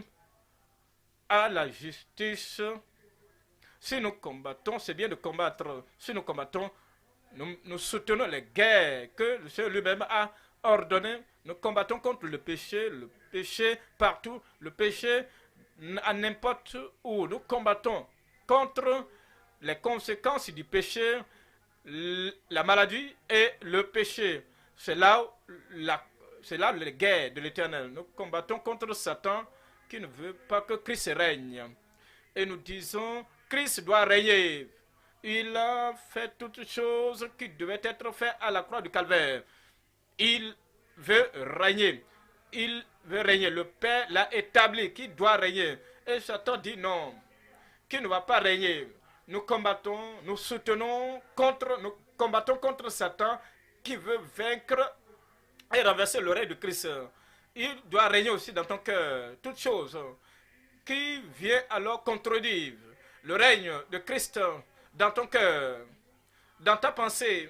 à la justice. Si nous combattons, c'est bien de combattre. Si nous combattons, nous soutenons les guerres que le Seigneur lui-même a ordonnées. Nous combattons contre le péché partout, le péché à n'importe où. Nous combattons contre les conséquences du péché, la maladie et le péché. C'est là les guerres de l'Éternel. Nous combattons contre Satan qui ne veut pas que Christ règne. Et nous disons, Christ doit régner. Il a fait toutes choses qui devaient être faites à la croix du Calvaire. Il veut régner. Il veut régner. Le Père l'a établi, qui doit régner. Et Satan dit non, qui ne va pas régner. Nous combattons, nous combattons contre Satan qui veut vaincre et renverser l'oreille de Christ. Il doit régner aussi dans ton cœur. Toute chose qui vient alors contredire le règne de Christ dans ton cœur, dans ta pensée,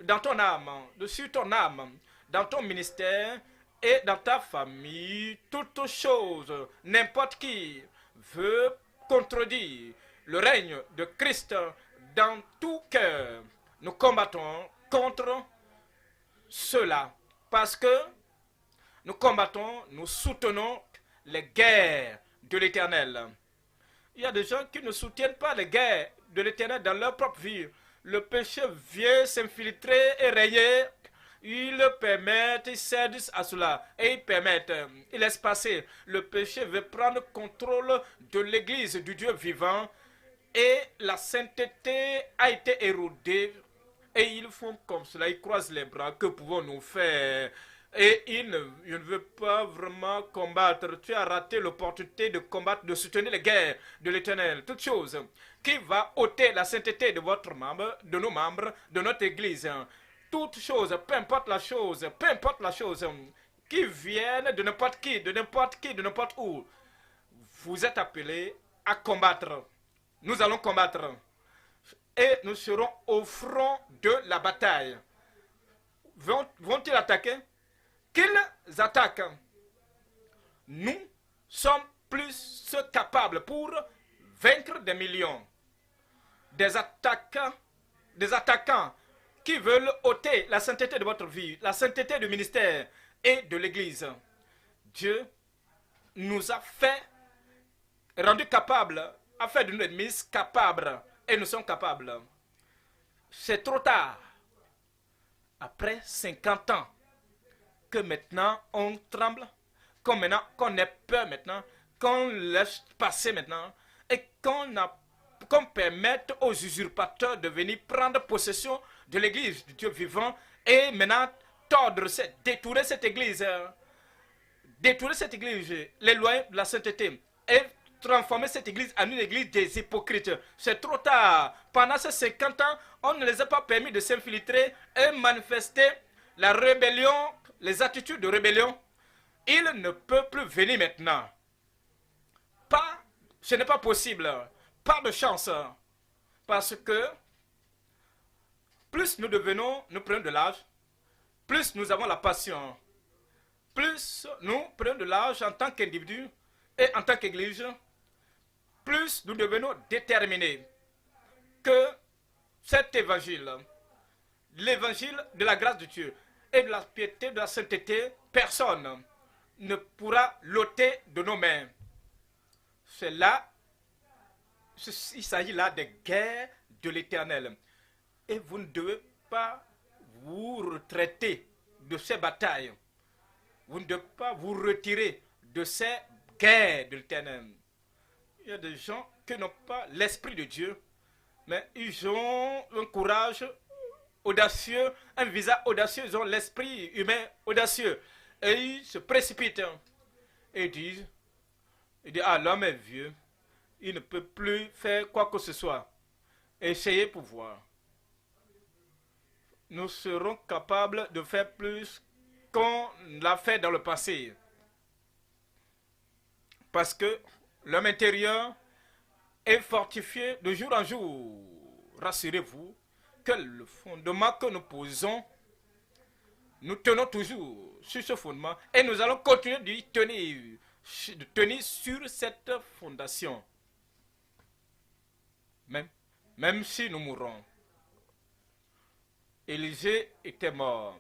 dans ton âme, dessus ton âme, dans ton ministère et dans ta famille, toute chose, n'importe qui veut contredire le règne de Christ dans tout cœur. Nous combattons contre cela parce que nous combattons, nous soutenons les guerres de l'Éternel. Il y a des gens qui ne soutiennent pas les guerres de l'Éternel dans leur propre vie. Le péché vient s'infiltrer et régner. Ils permettent, ils cèdent à cela et ils permettent, ils laissent passer. Le péché veut prendre contrôle de l'église du Dieu vivant et la sainteté a été érodée et ils font comme cela, ils croisent les bras. Que pouvons-nous faire? Et il ne veut pas vraiment combattre. Tu as raté l'opportunité de combattre, de soutenir les guerres de l'Éternel. Toute chose qui va ôter la sainteté de votre membre, de nos membres, de notre église. Toute chose, peu importe la chose, qui vienne de n'importe qui, de n'importe où. Vous êtes appelés à combattre. Nous allons combattre. Et nous serons au front de la bataille. vont-ils attaquer? Qu'ils attaquent. Nous sommes plus capables pour vaincre des millions. Des attaquants qui veulent ôter la sainteté de votre vie, la sainteté du ministère et de l'Église. Dieu nous a rendu capables, a fait de nous ennemis capables, et nous sommes capables. C'est trop tard. Après 50 ans, que maintenant on tremble, qu'on ait peur maintenant, qu'on laisse passer maintenant, et qu'on permette aux usurpateurs de venir prendre possession de l'église du Dieu vivant et maintenant détruire cette église, l'éloigner de la sainteté et transformer cette église en une église des hypocrites. C'est trop tard. Pendant ces 50 ans, on ne les a pas permis de s'infiltrer et manifester la rébellion, les attitudes de rébellion. Il ne peut plus venir maintenant. Ce n'est pas possible. Pas de chance. Parce que plus nous prenons de l'âge, plus nous avons la passion, plus nous prenons de l'âge en tant qu'individu et en tant qu'église, plus nous devenons déterminés que cet évangile, l'évangile de la grâce de Dieu et de la piété, de la sainteté, personne ne pourra l'ôter de nos mains. Il s'agit là des guerres de l'Éternel. Et vous ne devez pas vous retraiter de ces batailles. Vous ne devez pas vous retirer de ces guerres de l'Éternel. Il y a des gens qui n'ont pas l'esprit de Dieu, mais ils ont un courage audacieux, un visage audacieux, ils ont l'esprit humain audacieux. Et ils se précipitent et disent, ah, l'homme est vieux, il ne peut plus faire quoi que ce soit. Essayez pour voir. Nous serons capables de faire plus qu'on l'a fait dans le passé. Parce que l'homme intérieur est fortifié de jour en jour. Rassurez-vous que le fondement que nous posons, nous tenons toujours sur ce fondement et nous allons continuer de tenir sur cette fondation. Même si nous mourrons. Élisée était mort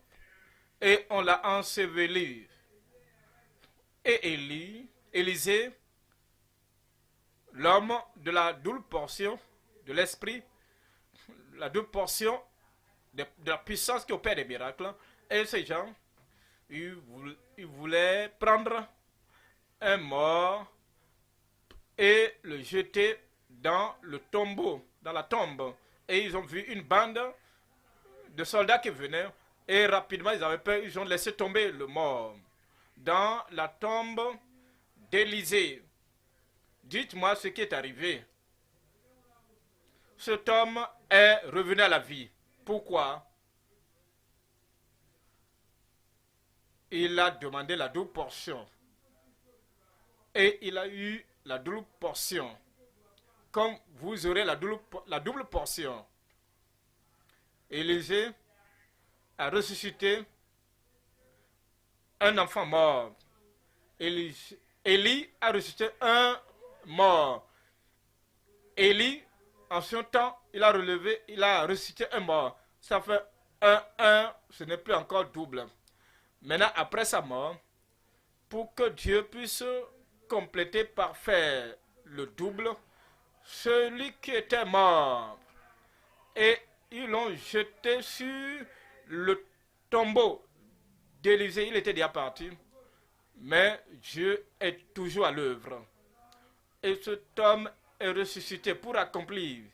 et on l'a enseveli. Et Élisée, l'homme de la double portion de l'esprit, la double portion de la puissance qui opère des miracles, et ces gens, ils voulaient prendre un mort et le jeter dans le tombeau, dans la tombe. Et ils ont vu une bande de soldats qui venaient et rapidement ils avaient peur, ils ont laissé tomber le mort dans la tombe d'Élisée. Dites-moi ce qui est arrivé. Cet homme est revenu à la vie. Pourquoi? Il a demandé la double portion. Et il a eu la double portion. Comme vous aurez la double portion. Élisée a ressuscité un enfant mort. Élie a ressuscité un mort. Élie, en son temps, il a ressuscité un mort. Ça fait 1, ce n'est plus encore double. Maintenant, après sa mort, pour que Dieu puisse compléter par faire le double, celui qui était mort, et ils l'ont jeté sur le tombeau d'Élisée. Il était déjà parti, mais Dieu est toujours à l'œuvre. Et cet homme est ressuscité pour accomplir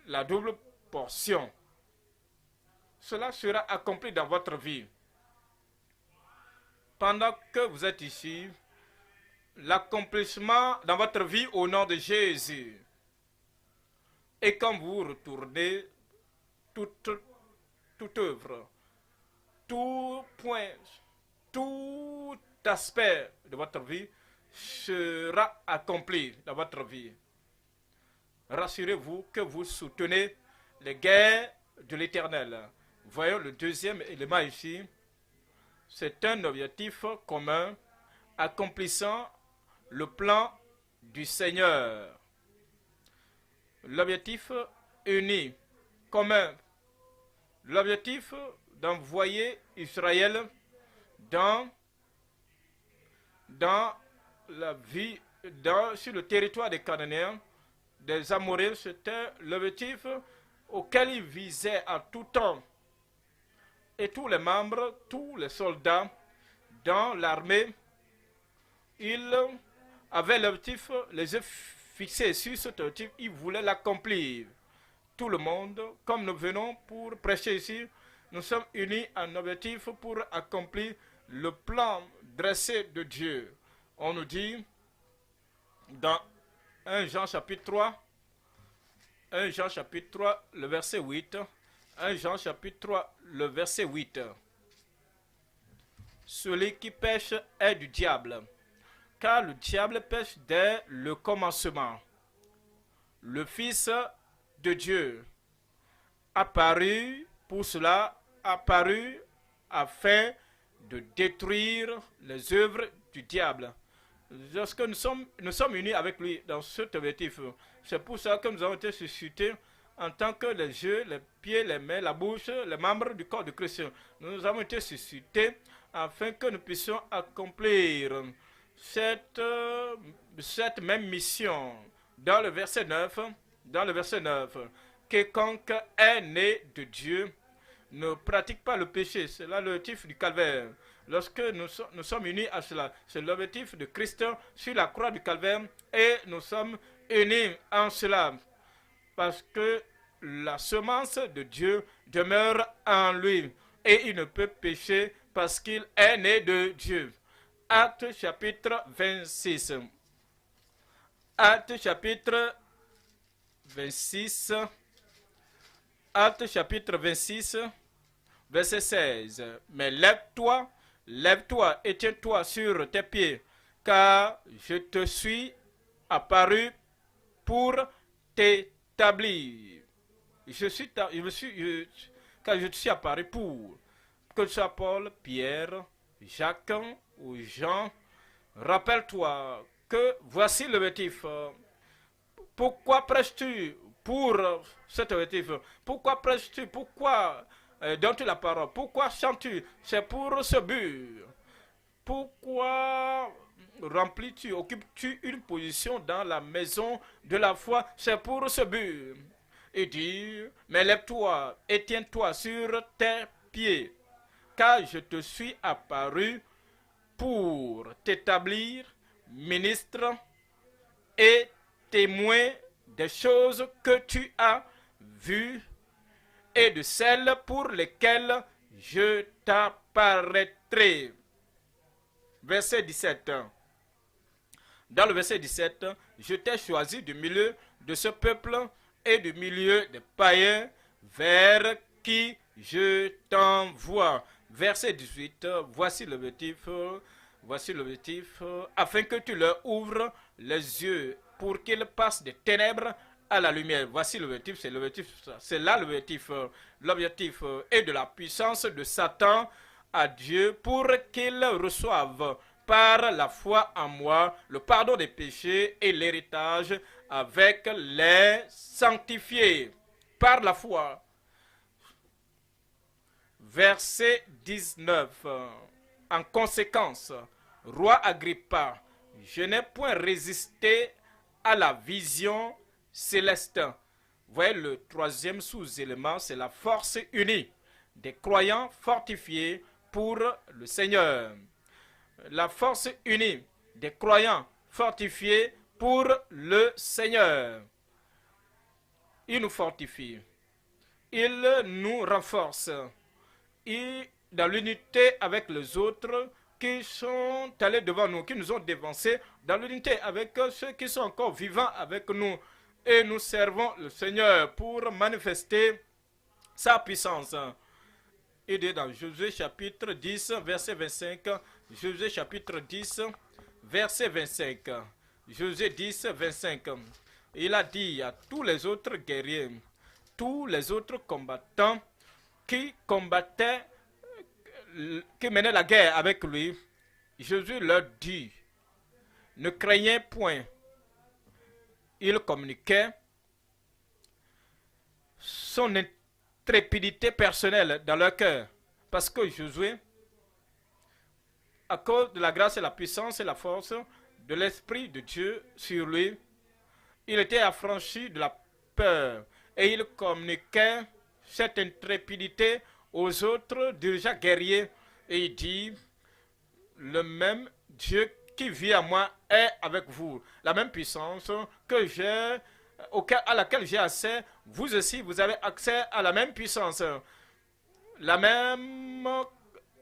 la double portion. Cela sera accompli dans votre vie. Pendant que vous êtes ici, l'accomplissement dans votre vie au nom de Jésus. Et quand vous retournez, toute œuvre, tout point, tout aspect de votre vie sera accompli dans votre vie. Rassurez-vous que vous soutenez les guerres de l'Éternel Voyons le deuxième élément ici. C'est un objectif commun accomplissant le plan du Seigneur. L'objectif uni, commun. L'objectif d'envoyer Israël dans la vie, sur le territoire des Cananéens, des Amoréens, c'était l'objectif auquel il visait à tout temps. Et tous les membres, tous les soldats dans l'armée, ils avaient l'objectif, les yeux fixés sur cet objectif, ils voulaient l'accomplir. Tout le monde, comme nous venons pour prêcher ici, nous sommes unis en objectif pour accomplir le plan dressé de Dieu. On nous dit dans 1 Jean chapitre 3, 1 Jean chapitre 3, le verset 8, 1 Jean chapitre 3, le verset 8. Celui qui pêche est du diable, car le diable pêche dès le commencement. Le Fils de Dieu apparu pour cela, apparu afin de détruire les œuvres du diable. Lorsque nous sommes unis avec lui dans cet objectif, c'est pour ça que nous avons été suscités en tant que les yeux, les pieds, les mains, la bouche, les membres du corps de Christ. Nous avons été suscités afin que nous puissions accomplir cette même mission. Dans le verset 9, quiconque est né de Dieu ne pratique pas le péché. C'est là l'objectif du calvaire. Lorsque nous sommes unis à cela, c'est l'objectif de Christ sur la croix du calvaire et nous sommes unis en cela parce que la semence de Dieu demeure en lui et il ne peut pécher parce qu'il est né de Dieu. Acte chapitre 26. Acte chapitre 26. Acte chapitre 26, verset 16. Mais lève-toi, et tiens-toi sur tes pieds, car je te suis apparu pour t'établir. Car je te suis apparu pour, que ce soit Paul, Pierre, Jacques ou Jean, rappelle-toi que voici l'objectif. Pourquoi prêches-tu pour cet objectif? Pourquoi prêches-tu? Pourquoi donnes-tu la parole? Pourquoi chantes-tu? C'est pour ce but. Pourquoi remplis-tu, occupes-tu une position dans la maison de la foi? C'est pour ce but. Il dit, mais lève-toi et tiens-toi sur tes pieds, car je te suis apparu pour t'établir ministre et témoin des choses que tu as vues et de celles pour lesquelles je t'apparaîtrai. Verset 17. Dans le verset 17, je t'ai choisi du milieu de ce peuple et du milieu des païens vers qui je t'envoie. Verset 18, voici l'objectif, afin que tu leur ouvres les yeux pour qu'ils passent des ténèbres à la lumière. Voici l'objectif, c'est là l'objectif. L'objectif est de la puissance de Satan à Dieu pour qu'ils reçoivent par la foi en moi le pardon des péchés et l'héritage avec les sanctifiés. Par la foi. Verset 19. En conséquence, roi Agrippa, je n'ai point résisté à la vision céleste. Vous voyez, le troisième sous-élément, c'est la force unie des croyants fortifiés pour le Seigneur. La force unie des croyants fortifiés pour le Seigneur. Il nous fortifie. Il nous renforce. Et dans l'unité avec les autres qui sont allés devant nous, qui nous ont dévancés, dans l'unité avec ceux qui sont encore vivants avec nous. Et nous servons le Seigneur pour manifester sa puissance. Il dit dans Josué chapitre 10, verset 25, Josué chapitre 10, verset 25, Josué 10, 25, il a dit à tous les autres guerriers, tous les autres combattants, qui combattaient, qui menaient la guerre avec lui, Jésus leur dit, ne craignez point. Il communiquait son intrépidité personnelle dans leur cœur. Parce que Josué, à cause de la grâce et la puissance et la force de l'Esprit de Dieu sur lui, il était affranchi de la peur et il communiquait cette intrépidité aux autres déjà guerriers. Et il dit, le même Dieu qui vit à moi est avec vous. La même puissance que j'ai, à laquelle j'ai accès, vous aussi, vous avez accès à la même puissance. La même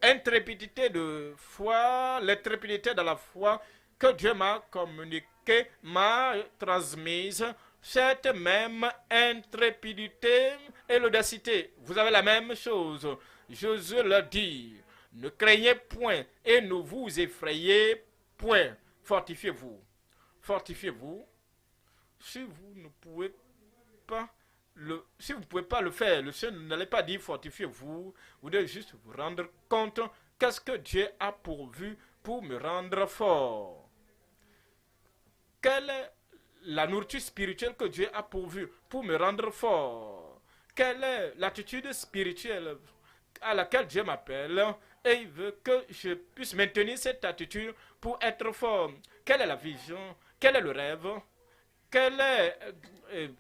intrépidité de foi, l'intrépidité dans la foi que Dieu m'a communiquée, m'a transmise, cette même intrépidité et l'audacité. Vous avez la même chose. Jésus leur dit, ne craignez point et ne vous effrayez point. Fortifiez-vous. Fortifiez-vous. Si vous ne pouvez pas si vous ne pouvez pas le faire, le Seigneur n'allait pas dire fortifiez-vous, vous devez juste vous rendre compte qu'est-ce que Dieu a pourvu pour me rendre fort. Quelle est la nourriture spirituelle que Dieu a pourvue pour me rendre fort? Quelle est l'attitude spirituelle à laquelle Dieu m'appelle et il veut que je puisse maintenir cette attitude pour être fort? Quelle est la vision? Quel est le rêve? Quelle est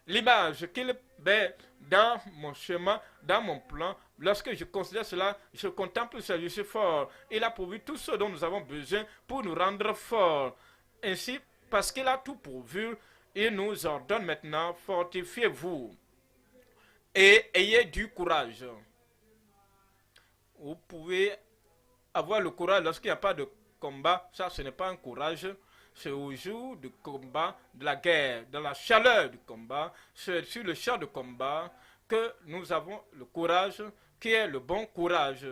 l'image qu'il met dans mon chemin, dans mon plan? Lorsque je considère cela, je contemple ça, je suis fort. Il a pourvu tout ce dont nous avons besoin pour nous rendre forts. Ainsi, parce qu'il a tout pourvu, il nous ordonne maintenant, fortifiez-vous et ayez du courage. Vous pouvez avoir le courage lorsqu'il n'y a pas de combat. Ça, ce n'est pas un courage. C'est au jour du combat, de la guerre, dans la chaleur du combat, c'est sur le champ de combat que nous avons le courage qui est le bon courage.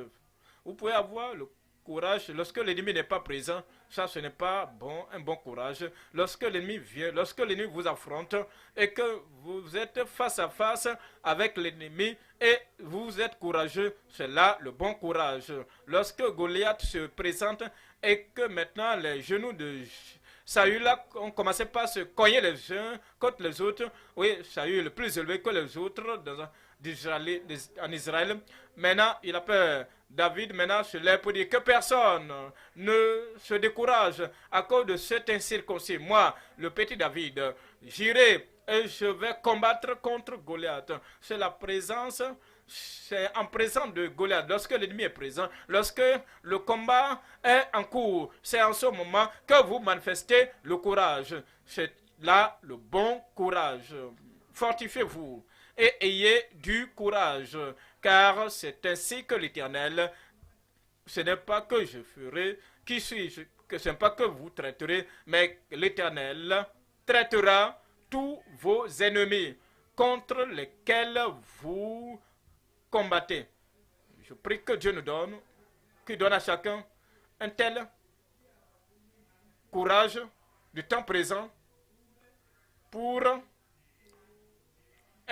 Vous pouvez avoir le courage lorsque l'ennemi n'est pas présent. Ça, ce n'est pas bon, un bon courage. Lorsque l'ennemi vient, lorsque l'ennemi vous affronte et que vous êtes face à face avec l'ennemi et vous êtes courageux, c'est là le bon courage. Lorsque Goliath se présente et que maintenant les genoux de Saül là, on commençait pas à se cogner les uns contre les autres. Oui, Saül est le plus élevé que les autres en Israël. Maintenant, il a peur. David maintenant se lève pour dire que personne ne se décourage à cause de cet incirconcis. Moi, le petit David, j'irai et je vais combattre contre Goliath. C'est la présence, c'est en présence de Goliath. Lorsque l'ennemi est présent, lorsque le combat est en cours, c'est en ce moment que vous manifestez le courage. C'est là le bon courage. Fortifiez-vous et ayez du courage, car c'est ainsi que l'Éternel, ce n'est pas que je ferai, qui suis-je, que ce n'est pas que vous traiterez, mais l'Éternel traitera tous vos ennemis contre lesquels vous combattez. Je prie que Dieu nous donne, qu'il donne à chacun un tel courage du temps présent pour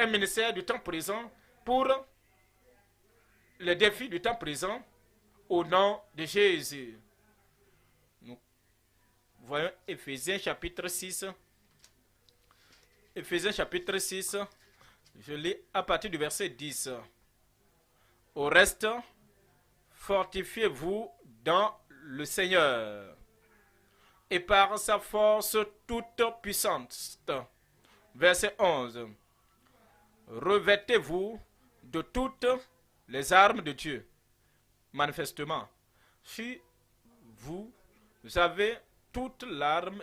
un ministère du temps présent, pour les défis du temps présent, au nom de Jésus. Nous voyons Éphésiens chapitre 6. Éphésiens chapitre 6, je lis à partir du verset 10. Au reste, fortifiez-vous dans le Seigneur et par sa force toute puissante. Verset 11. Revêtez-vous de toutes les armes de Dieu. Manifestement, si vous avez toutes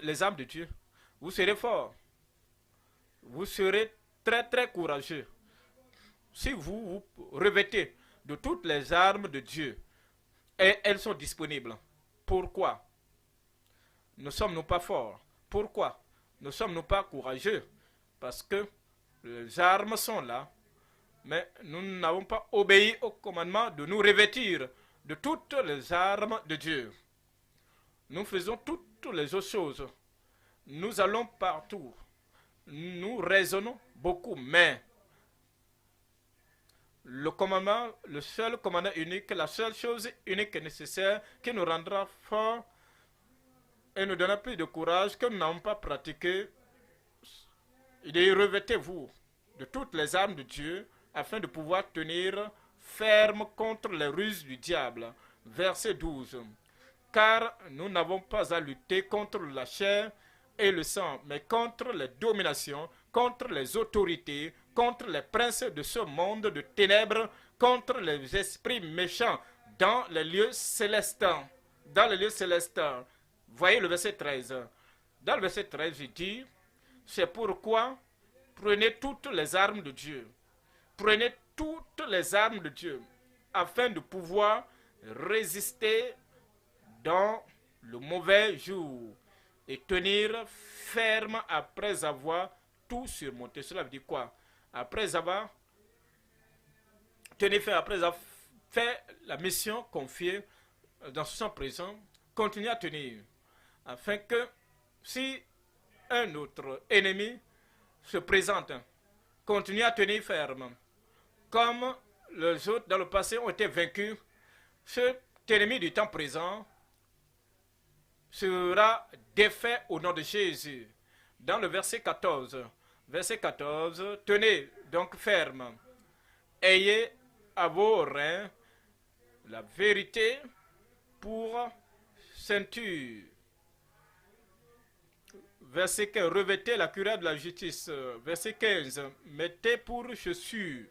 les armes de Dieu, vous serez fort. Vous serez très très courageux. Si vous vous revêtez de toutes les armes de Dieu, et elles sont disponibles. Pourquoi ne sommes-nous pas forts? Pourquoi ne sommes-nous pas courageux? Parce que les armes sont là, mais nous n'avons pas obéi au commandement de nous revêtir de toutes les armes de Dieu. Nous faisons toutes les autres choses. Nous allons partout. Nous raisonnons beaucoup, mais le commandement, le seul commandement unique, la seule chose unique et nécessaire qui nous rendra forts et nous donnera plus de courage que nous n'avons pas pratiqué. Il est revêtez-vous de toutes les armes de Dieu afin de pouvoir tenir ferme contre les ruses du diable. Verset 12. Car nous n'avons pas à lutter contre la chair et le sang, mais contre les dominations, contre les autorités, contre les princes de ce monde de ténèbres, contre les esprits méchants dans les lieux célestes. Dans les lieux célestes. Voyez le verset 13. Dans le verset 13, il dit, c'est pourquoi prenez toutes les armes de Dieu. Prenez toutes les armes de Dieu afin de pouvoir résister dans le mauvais jour et tenir ferme après avoir tout surmonté. Cela veut dire quoi? Après avoir tenu ferme, après avoir fait la mission confiée dans son présent, continuez à tenir afin que si un autre ennemi se présente, continuez à tenir ferme. Comme les autres dans le passé ont été vaincus, cet ennemi du temps présent sera défait au nom de Jésus. Dans le verset 14, tenez donc ferme, ayez à vos reins la vérité pour ceinture. Verset 15, revêtez la cuirasse de la justice. Verset 15, mettez pour chaussures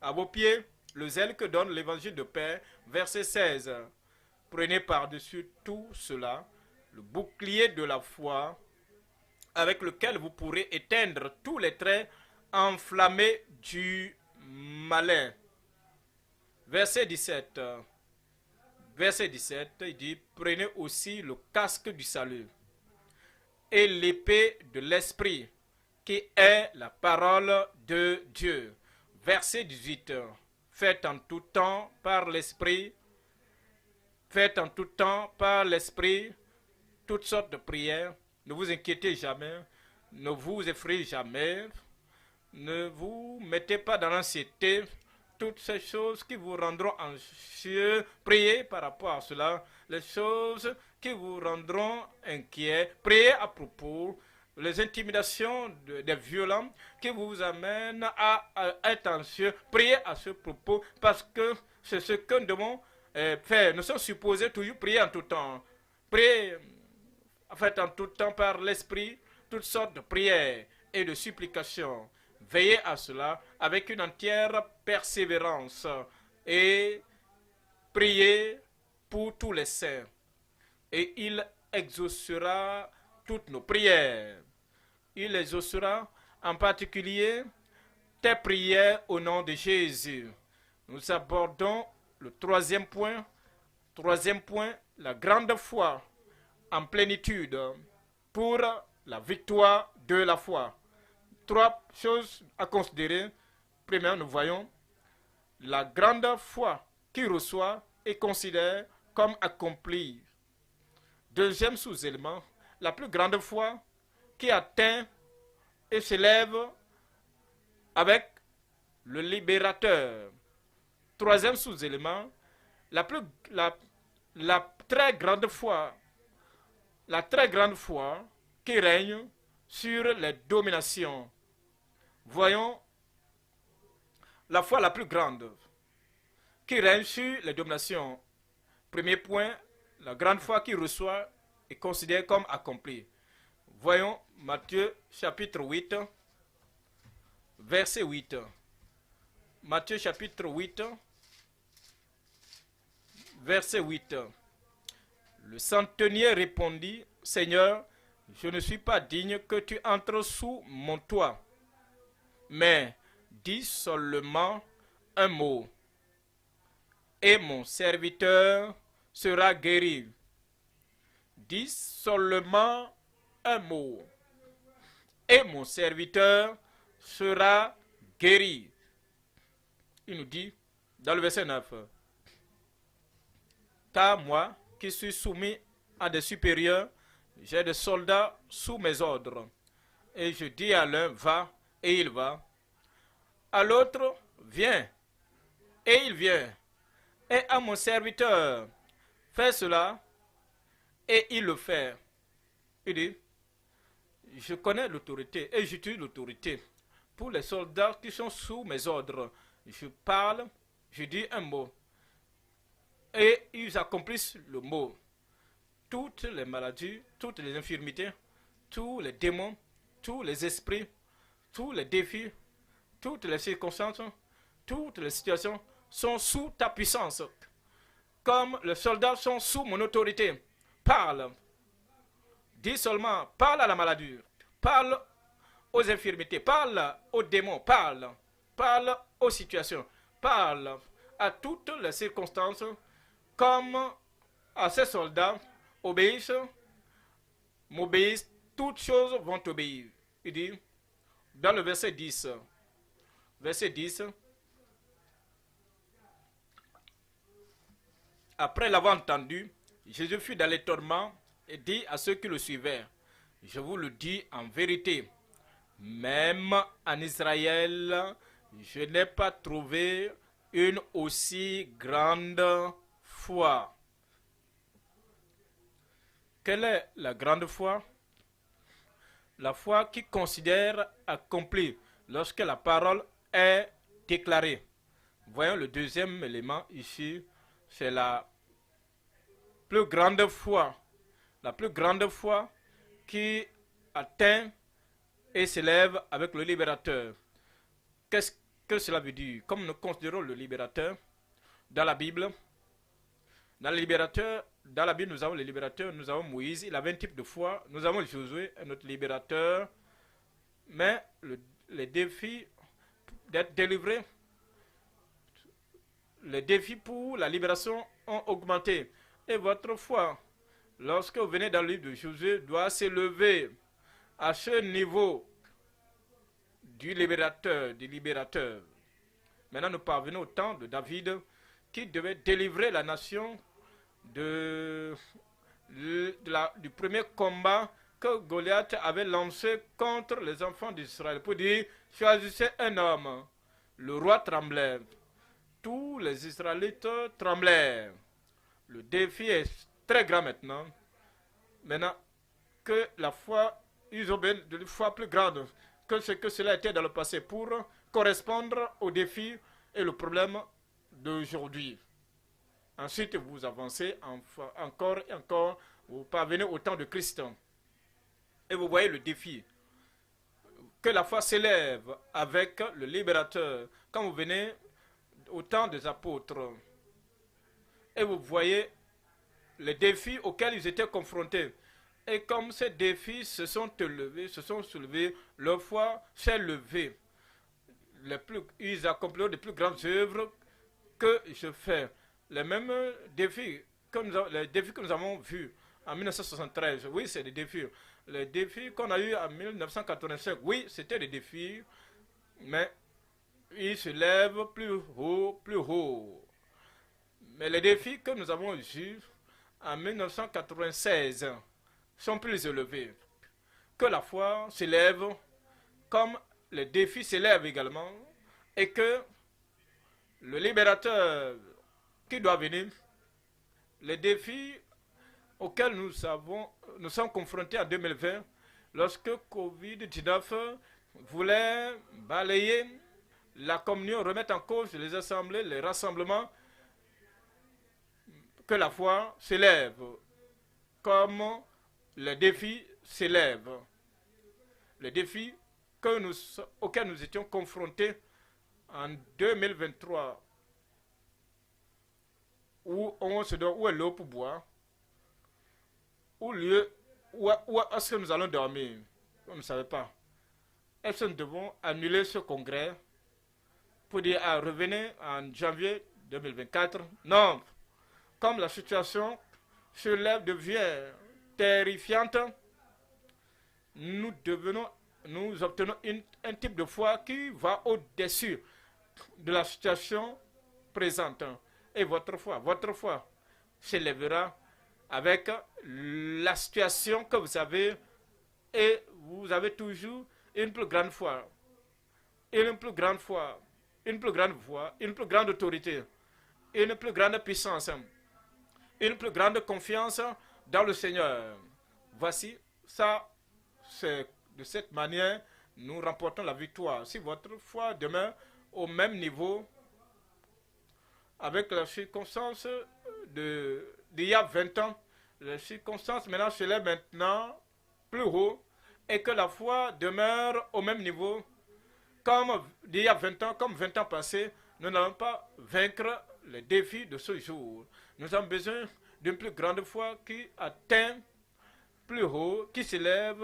à vos pieds le zèle que donne l'évangile de paix. Verset 16, prenez par-dessus tout cela le bouclier de la foi avec lequel vous pourrez éteindre tous les traits enflammés du malin. Verset 17, il dit, prenez aussi le casque du salut et l'épée de l'esprit, qui est la parole de Dieu. Verset 18. Faites en tout temps par l'esprit, toutes sortes de prières. Ne vous inquiétez jamais, ne vous effrayez jamais, ne vous mettez pas dans l'anxiété. Toutes ces choses qui vous rendront anxieux, priez par rapport à cela. Les choses qui vous rendront inquiets, priez à propos. Les intimidations des violents qui vous amènent à être anxieux, priez à ce propos, parce que c'est ce que nous devons faire. Nous sommes supposés toujours prier en tout temps. Priez, faites en tout temps par l'esprit toutes sortes de prières et de supplications. Veillez à cela avec une entière persévérance et priez pour tous les saints. Et il exaucera toutes nos prières. Il exaucera en particulier tes prières au nom de Jésus. Nous abordons le troisième point. La grande foi en plénitude pour la victoire de la foi. Trois choses à considérer. Premièrement, nous voyons la grande foi qui reçoit et considère comme accomplie. Deuxième sous-élément, la plus grande foi qui atteint et s'élève avec le libérateur. Troisième sous-élément, la très grande foi qui règne sur les dominations. Voyons la foi la plus grande qui règne sur les dominations. Premier point, la grande foi qui reçoit est considérée comme accomplie. Voyons Matthieu chapitre 8, verset 8. Matthieu chapitre 8, verset 8. Le centenier répondit, Seigneur, je ne suis pas digne que tu entres sous mon toit, mais dis seulement un mot, et mon serviteur sera guéri. Dis seulement un mot, et mon serviteur sera guéri. Il nous dit dans le verset 9, car moi qui suis soumis à des supérieurs, j'ai des soldats sous mes ordres. Et je dis à l'un, va, et il va. À l'autre, viens, Et il vient. Et à mon serviteur, fais cela. Et il le fait. Il dit, je connais l'autorité et j'utilise l'autorité. Pour les soldats qui sont sous mes ordres, je parle, je dis un mot. Et ils accomplissent le mot. Toutes les maladies, toutes les infirmités, tous les démons, tous les esprits, tous les défis, toutes les circonstances, toutes les situations sont sous ta puissance. Comme les soldats sont sous mon autorité. Parle. Dis seulement, parle à la maladie. Parle aux infirmités. Parle aux démons. Parle. Parle aux situations. Parle à toutes les circonstances. Comme à ces soldats obéissent, m'obéissent, toutes choses vont obéir. Il dit, dans le verset 10, après l'avoir entendu, Jésus fut dans les tourments et dit à ceux qui le suivaient, je vous le dis en vérité, même en Israël, je n'ai pas trouvé une aussi grande foi. Quelle est la grande foi? La foi qui considère accompli lorsque la parole est déclarée. Voyons le deuxième élément ici, c'est la plus grande foi. La plus grande foi qui atteint et s'élève avec le libérateur. Qu'est-ce que cela veut dire? Comme nous considérons le libérateur dans la Bible, dans la Bible, nous avons le libérateur, nous avons Moïse, il avait un type de foi, nous avons Josué, notre libérateur, mais les défis d'être délivré, les défis pour la libération ont augmenté. Et votre foi, lorsque vous venez dans le livre de Josué, doit s'élever à ce niveau du libérateur. Maintenant, nous parvenons au temps de David qui devait délivrer la nation du premier combat que Goliath avait lancé contre les enfants d'Israël pour dire, choisissez un homme. Le roi tremblait. Tous les Israélites tremblaient. Le défi est très grand maintenant. Maintenant que la foi, ils ont besoin de foi plus grande que ce que cela était dans le passé pour correspondre aux défis et le problème d'aujourd'hui. Ensuite, vous avancez encore et encore, vous parvenez au temps de Christ. Et vous voyez le défi. Que la foi s'élève avec le libérateur. Quand vous venez au temps des apôtres, et vous voyez les défis auxquels ils étaient confrontés. Et comme ces défis se sont élevés, se sont soulevés, leur foi s'est levée. Ils accompliront les plus grandes œuvres que je fais. Les mêmes défis les défis que nous avons vus en 1973, oui, c'est des défis. Les défis qu'on a eus en 1985, oui, c'était des défis, mais ils se lèvent plus haut, plus haut. Mais les défis que nous avons eus en 1996 sont plus élevés. Que la foi s'élève comme les défis s'élèvent également et que le libérateur qui doit venir, les défis auxquels nous sommes confrontés en 2020 lorsque Covid-19 voulait balayer la communion, remettre en cause les assemblées, les rassemblements, que la foi s'élève comme les défis s'élèvent. Les défis auxquels nous étions confrontés en 2023, où on se donne, où est l'eau pour boire, où est-ce que nous allons dormir? On ne savait pas. Est-ce que nous devons annuler ce congrès pour dire revenez en janvier 2024? Non. Comme la situation devient terrifiante, nous obtenons un type de foi qui va au-dessus de la situation présente. Et votre foi s'élèvera avec la situation que vous avez, et vous avez toujours une plus grande foi. Une plus grande foi. une plus grande voix, une plus grande autorité, une plus grande puissance, une plus grande confiance dans le Seigneur. Voici, ça, c'est de cette manière nous remportons la victoire. Si votre foi demeure au même niveau avec les circonstances d'il y a 20 ans, les circonstances maintenant s'élèvent maintenant plus haut et que la foi demeure au même niveau comme d'il y a 20 ans, comme 20 ans passés, nous n'allons pas vaincre les défis de ce jour. Nous avons besoin d'une plus grande foi qui atteint plus haut, qui s'élève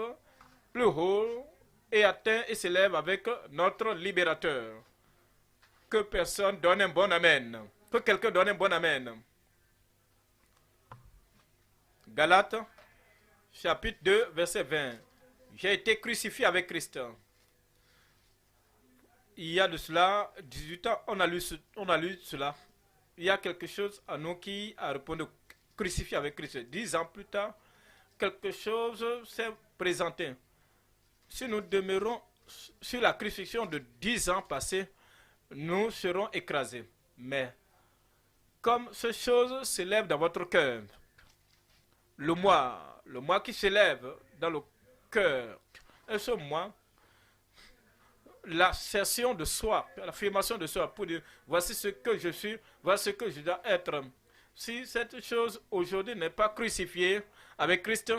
plus haut et atteint et s'élève avec notre libérateur. Que personne donne un bon amen. Que quelqu'un donne un bon amen. Galates, chapitre 2, verset 20. J'ai été crucifié avec Christ. Il y a de cela 18 ans, on a lu cela. Il y a quelque chose à nous qui a répondu crucifié avec Christ. 10 ans plus tard, quelque chose s'est présenté. Si nous demeurons sur la crucifixion de 10 ans passés, nous serons écrasés. Mais comme ces choses s'élèvent dans votre cœur, le moi qui s'élève dans le cœur, et ce moi, l'assertion de soi, l'affirmation de soi pour dire voici ce que je suis, voici ce que je dois être. Si cette chose aujourd'hui n'est pas crucifiée avec Christ,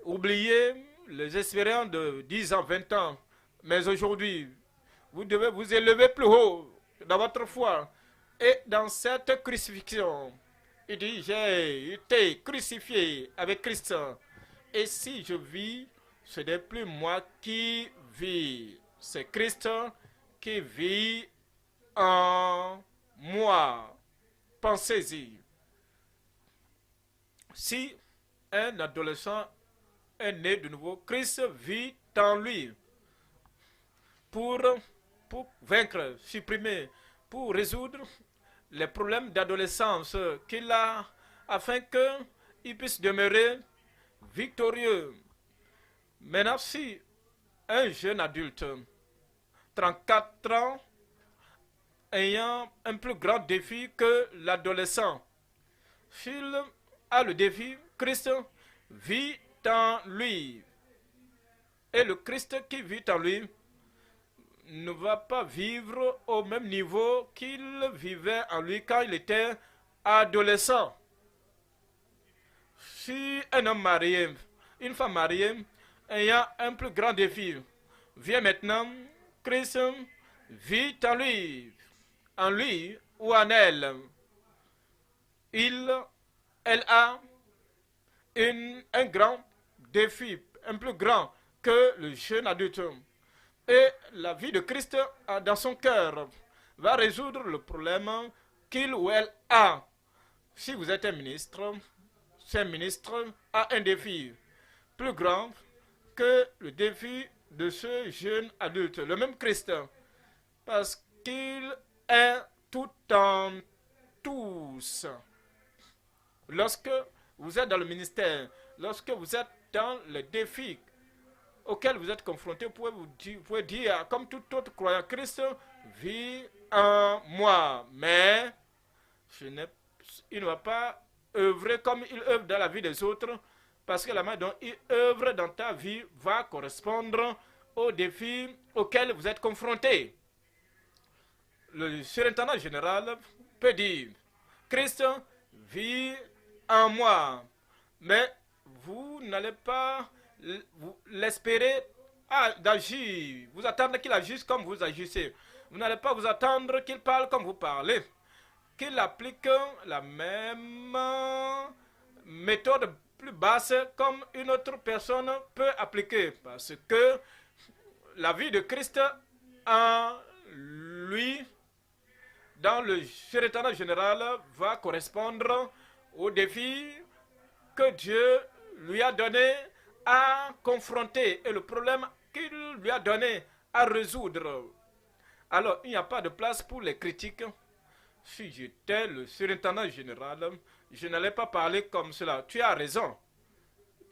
oubliez les expériences de 10 ans, 20 ans, mais aujourd'hui, vous devez vous élever plus haut dans votre foi et dans cette crucifixion. Il dit j'ai été crucifié avec Christ et si je vis, ce n'est plus moi qui vis. C'est Christ qui vit en moi. Pensez-y. Si un adolescent est né de nouveau, Christ vit en lui pour vaincre, supprimer, pour résoudre les problèmes d'adolescence qu'il a afin qu'il puisse demeurer victorieux. Maintenant, si un jeune adulte, 34 ans, ayant un plus grand défi que l'adolescent, s'il a le défi, Christ vit en lui. Et le Christ qui vit en lui ne va pas vivre au même niveau qu'il vivait en lui quand il était adolescent. Si un homme marié, une femme mariée, ayant un plus grand défi, vient maintenant, Christ vit en lui ou en elle. Elle a un grand défi, un plus grand que le jeune adulte. Et la vie de Christ dans son cœur va résoudre le problème qu'il ou elle a. Si vous êtes un ministre, ce ministre a un défi plus grand que le défi de ce jeune adulte, le même Christ, parce qu'il est tout en tous. Lorsque vous êtes dans le ministère, lorsque vous êtes dans les défis auxquels vous êtes confrontés, vous pouvez dire, comme tout autre croyant, Christ vit en moi, mais il ne va pas œuvrer comme il œuvre dans la vie des autres, parce que la main dont il œuvre dans ta vie va correspondre aux défis auxquels vous êtes confrontés. Le surintendant général peut dire, Christ vit en moi, mais vous n'allez pas l'espérer d'agir, vous attendre qu'il agisse comme vous agissez. Vous n'allez pas vous attendre qu'il parle comme vous parlez, qu'il applique la même méthode plus basse comme une autre personne peut appliquer, parce que la vie de Christ en lui, dans le surintendant général, va correspondre au défi que Dieu lui a donné à confronter et le problème qu'il lui a donné à résoudre. Alors, il n'y a pas de place pour les critiques. Si j'étais le surintendant général, je n'allais pas parler comme cela. Tu as raison.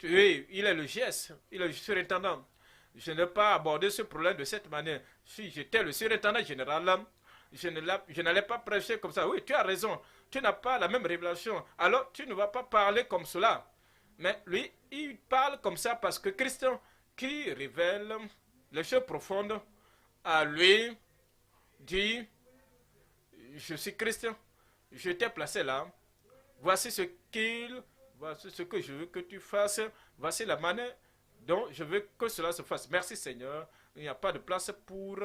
Il est le GS, il est le surintendant. Je n'ai pas abordé ce problème de cette manière. Si j'étais le surintendant général, je n'allais pas prêcher comme ça. Oui, tu as raison. Tu n'as pas la même révélation. Alors, tu ne vas pas parler comme cela. Mais lui, il parle comme ça parce que Christ, qui révèle les choses profondes, à lui dit, je suis Christ, je t'ai placé là. Voici voici ce que je veux que tu fasses. Voici la manière dont je veux que cela se fasse. Merci Seigneur. Il n'y a pas de place pour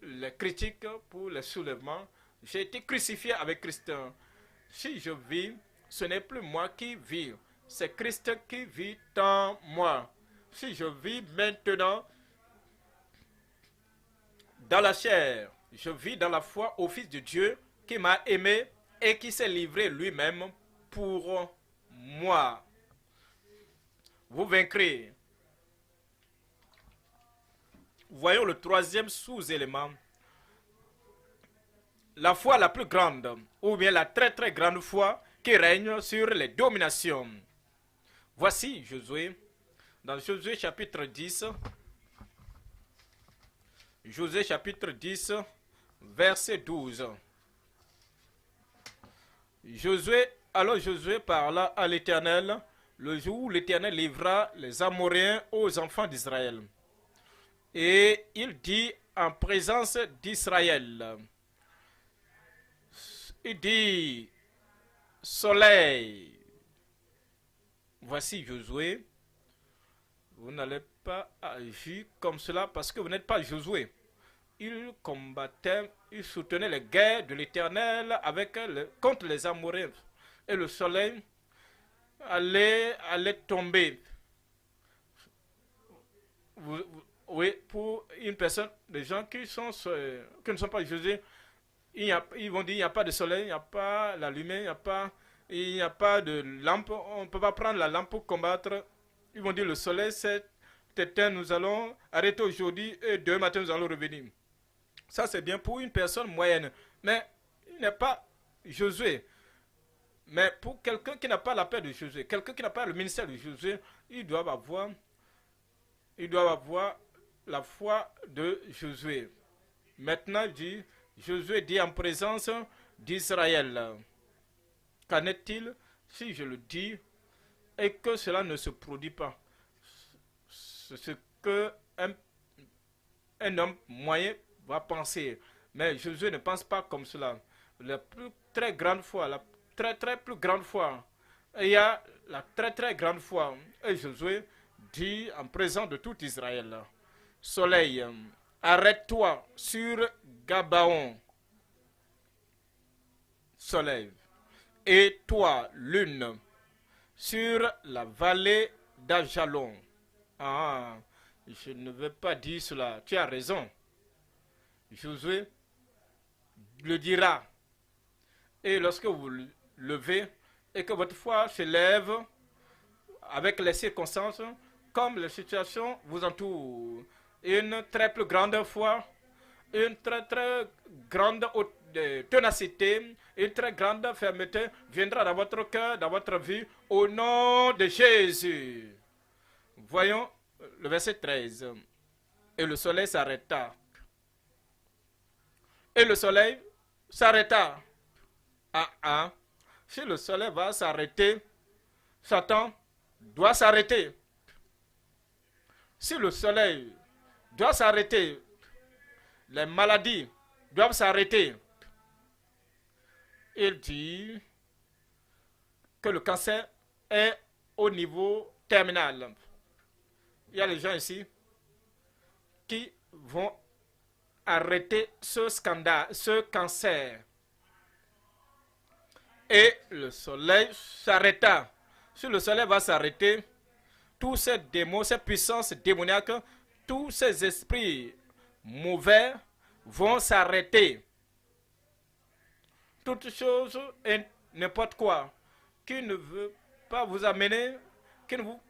les critiques, pour les soulèvements. J'ai été crucifié avec Christ. Si je vis, ce n'est plus moi qui vis, c'est Christ qui vit en moi. Si je vis maintenant dans la chair, je vis dans la foi au Fils de Dieu qui m'a aimé et qui s'est livré lui-même pour moi. Vous vaincrez. Voyons le troisième sous-élément. La foi la plus grande, ou bien la très très grande foi qui règne sur les dominations. Voici Josué, dans Josué chapitre 10, Josué chapitre 10, verset 12. Alors Josué parla à l'Éternel le jour où l'Éternel livra les Amoréens aux enfants d'Israël. Et il dit en présence d'Israël, il dit, soleil, voici Josué, vous n'allez pas agir comme cela parce que vous n'êtes pas Josué. Il combattait, il soutenait les guerres de l'Éternel contre les Amoréens. Et le soleil allait tomber. Oui, pour une personne, des gens qui ne sont pas Josué, ils vont dire il n'y a pas de soleil, il n'y a pas la lumière, il n'y a pas de lampe, on ne peut pas prendre la lampe pour combattre. Ils vont dire le soleil c'est éteint, nous allons arrêter aujourd'hui et demain matin nous allons revenir. Ça c'est bien pour une personne moyenne, mais il n'est pas Josué. Mais pour quelqu'un qui n'a pas la paix de Josué, quelqu'un qui n'a pas le ministère de Josué, ils doivent avoir la foi de Josué. Maintenant, Josué dit en présence d'Israël. Qu'en est-il si je le dis et que cela ne se produit pas? C'est ce qu'un homme moyen va penser. Mais Josué ne pense pas comme cela. La plus très grande foi, la très très plus grande foi, il y a la très très grande foi. Et Josué dit en présence de tout Israël, soleil, arrête-toi sur Gabaon, soleil, et toi, lune, sur la vallée d'Ajalon. Ah, je ne veux pas dire cela. Tu as raison. Josué le dira. Et lorsque vous levez et que votre foi se lève avec les circonstances, comme les situations vous entourent, une très plus grande foi, une très très grande ténacité, une très grande fermeté viendra dans votre cœur, dans votre vie, au nom de Jésus. Voyons le verset 13. Et le soleil s'arrêta. Et le soleil s'arrêta. Si le soleil va s'arrêter, Satan doit s'arrêter. Si le soleil doit s'arrêter, les maladies doivent s'arrêter. Il dit que le cancer est au niveau terminal. Il y a les gens ici qui vont arrêter ce scandale, ce cancer. Et le soleil s'arrêta. Si le soleil va s'arrêter, tous ces démons, ces puissances démoniaques, tous ces esprits mauvais vont s'arrêter. Toute chose et n'importe quoi qui ne veut pas vous amener, qui ne vous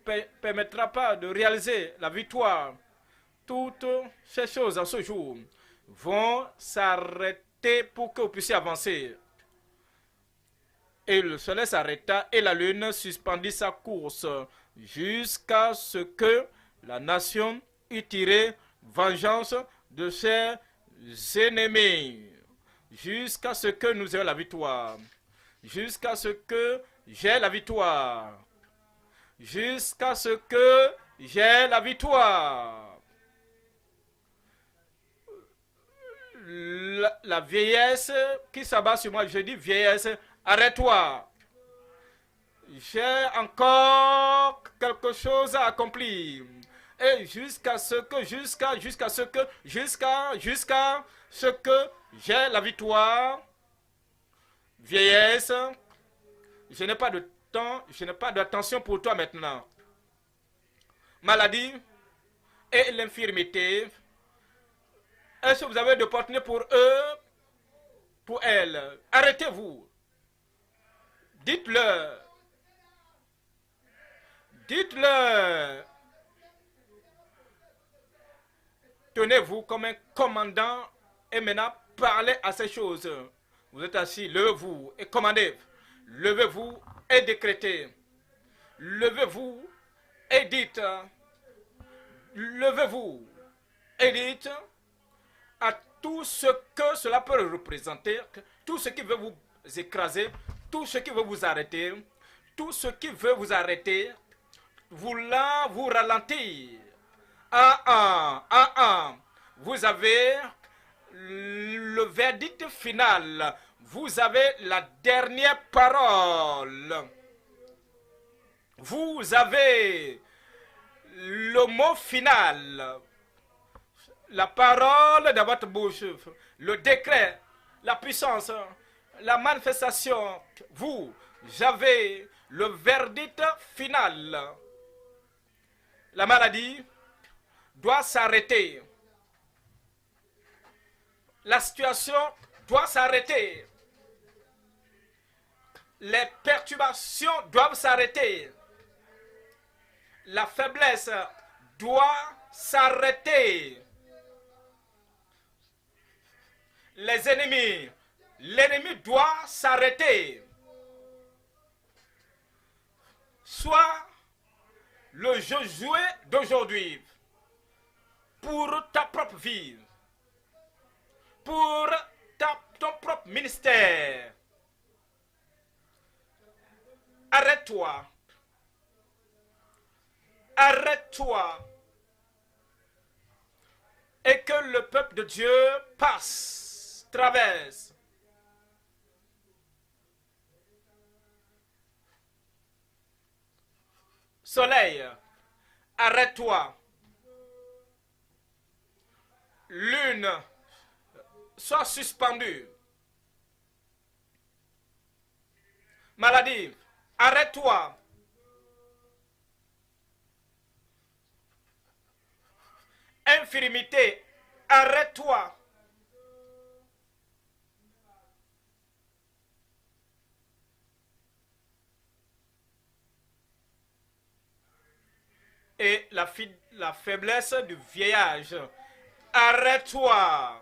permettra pas de réaliser la victoire, toutes ces choses en ce jour vont s'arrêter pour que vous puissiez avancer. Et le soleil s'arrêta et la lune suspendit sa course jusqu'à ce que la nation eût tiré vengeance de ses ennemis, jusqu'à ce que nous ayons la victoire, jusqu'à ce que j'ai la victoire, jusqu'à ce que j'ai la victoire. La vieillesse qui s'abat sur moi, je dis vieillesse, arrête-toi. J'ai encore quelque chose à accomplir. Et jusqu'à ce que, jusqu'à ce que j'ai la victoire, vieillesse, je n'ai pas de temps, je n'ai pas d'attention pour toi maintenant. Maladie et l'infirmité, est-ce que vous avez de partenaires pour eux, pour elles? Arrêtez-vous. Dites-le. Dites-le. Tenez-vous comme un commandant et maintenant parlez à ces choses. Vous êtes assis, levez-vous et commandez. Levez-vous et décrétez. Levez-vous et dites. Levez-vous et dites à tout ce que cela peut représenter, tout ce qui veut vous écraser, tout ce qui veut vous arrêter, tout ce qui veut vous arrêter, vous ralentir. Vous avez le verdict final. Vous avez la dernière parole. Vous avez le mot final. La parole de votre bouche. Le décret, la puissance, la manifestation. Vous avez le verdict final. La maladie doit s'arrêter. La situation doit s'arrêter. Les perturbations doivent s'arrêter. La faiblesse doit s'arrêter. Les ennemis, l'ennemi doit s'arrêter. Soit le jeu joué d'aujourd'hui pour ta propre vie, pour ton propre ministère. Arrête-toi. Arrête-toi. Et que le peuple de Dieu passe, traverse. Soleil, arrête-toi. Lune, sois suspendu. Maladie, arrête-toi. Infirmité, arrête-toi. Et la faiblesse du vieillage, arrête-toi.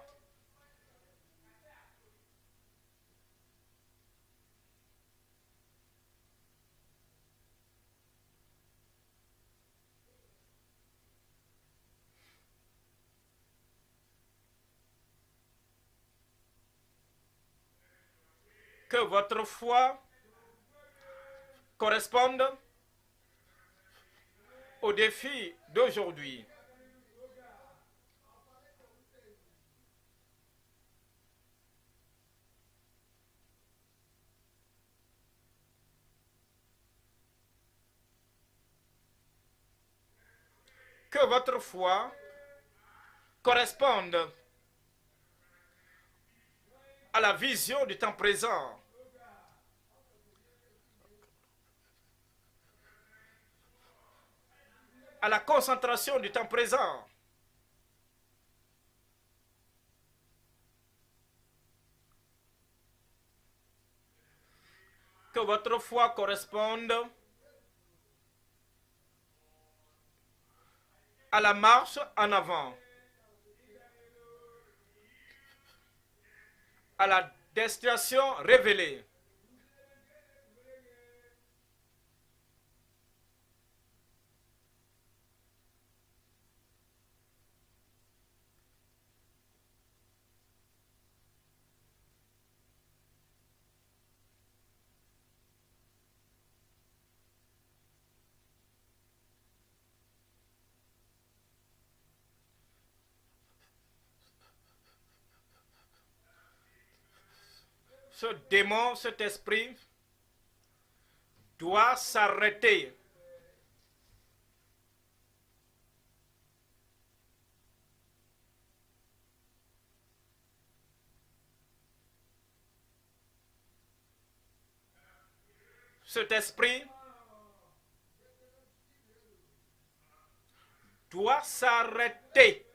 Que votre foi corresponde au défi d'aujourd'hui. Que votre foi corresponde à la vision du temps présent. À la concentration du temps présent. Que votre foi corresponde à la marche en avant. À la destination révélée. ce démon, cet esprit doit s'arrêter. Cet esprit doit s'arrêter.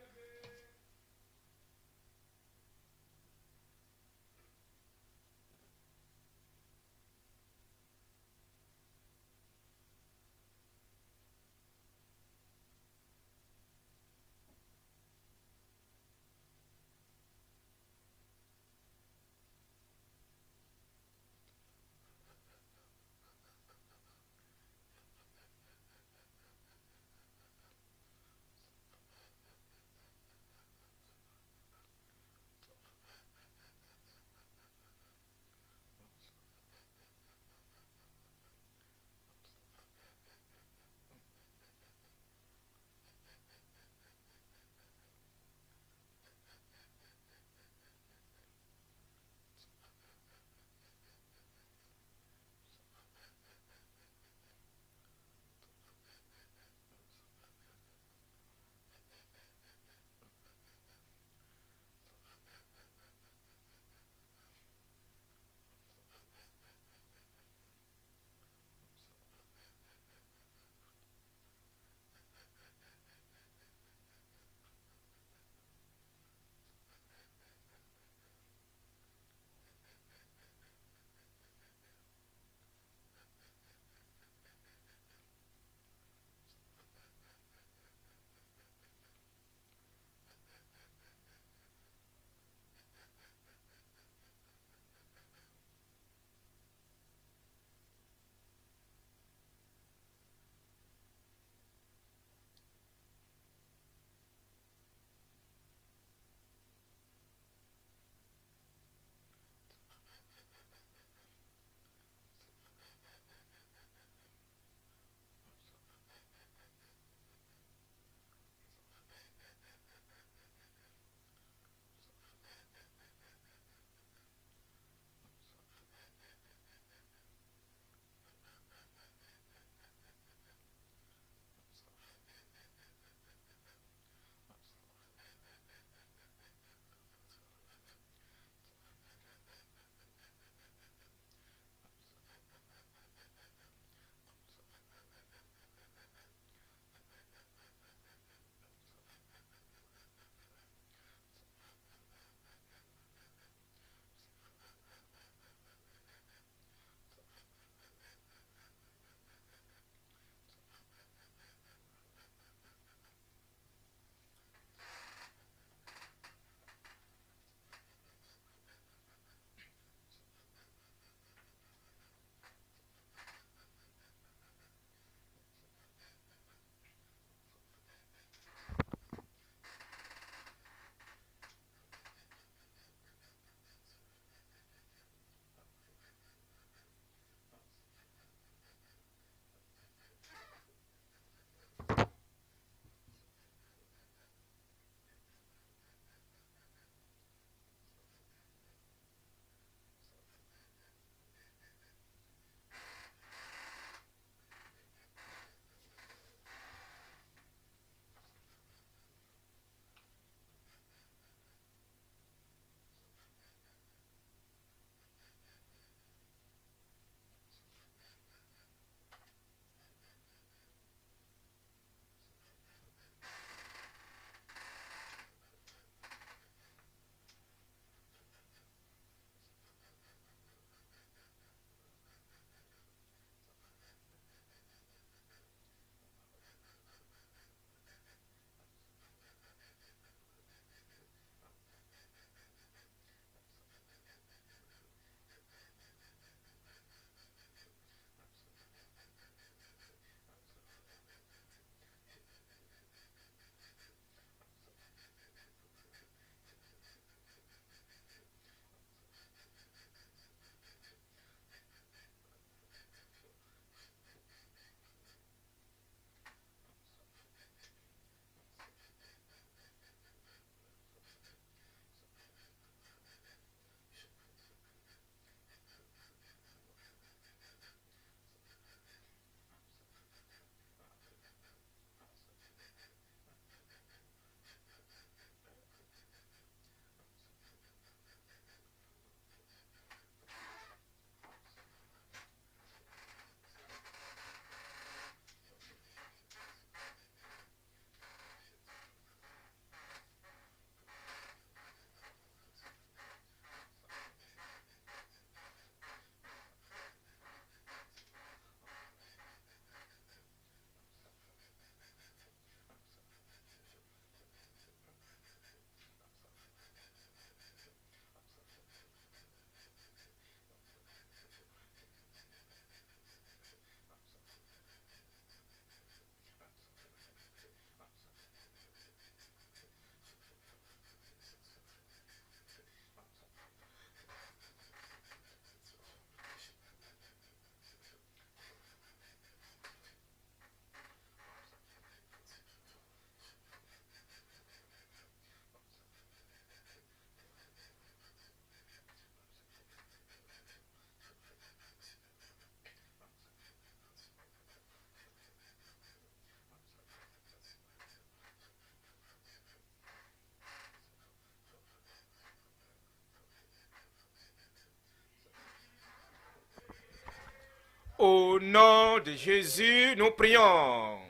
Au nom de Jésus, nous prions.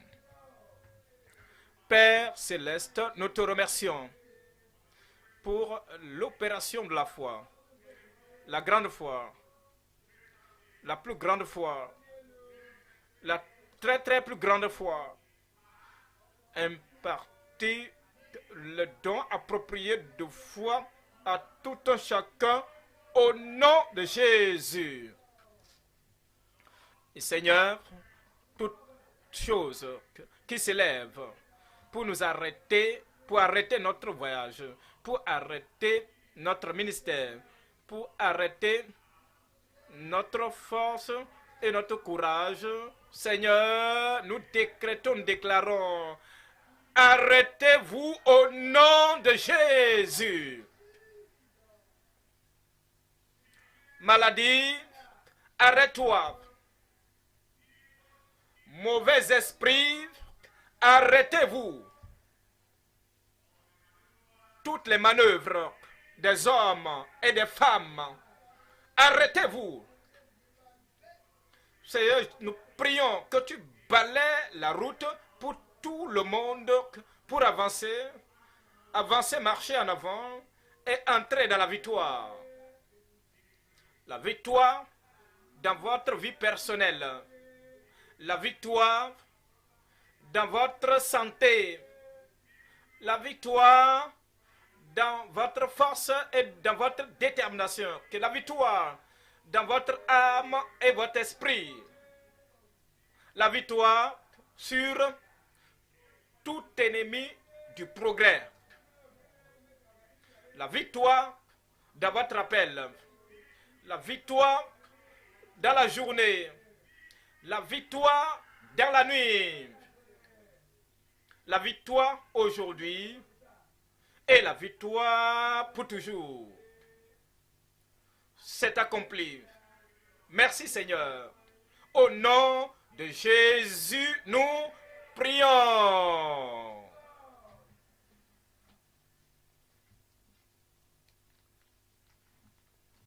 Père céleste, nous te remercions pour l'opération de la foi, la grande foi, la plus grande foi, la très très plus grande foi, imparti le don approprié de foi à tout un chacun au nom de Jésus. Et Seigneur, toute chose qui s'élève pour nous arrêter, pour arrêter notre voyage, pour arrêter notre ministère, pour arrêter notre force et notre courage, Seigneur, nous décrétons, nous déclarons, arrêtez-vous au nom de Jésus. Maladie, arrête-toi. Mauvais esprit, arrêtez-vous. Toutes les manœuvres des hommes et des femmes, arrêtez-vous. Seigneur, nous prions que tu balayes la route pour tout le monde, pour avancer, marcher en avant et entrer dans la victoire. La victoire dans votre vie personnelle. La victoire dans votre santé. La victoire dans votre force et dans votre détermination. Que la victoire dans votre âme et votre esprit. La victoire sur tout ennemi du progrès. La victoire dans votre appel. La victoire dans la journée. La victoire dans la nuit. La victoire aujourd'hui et la victoire pour toujours. C'est accompli. Merci Seigneur. Au nom de Jésus, nous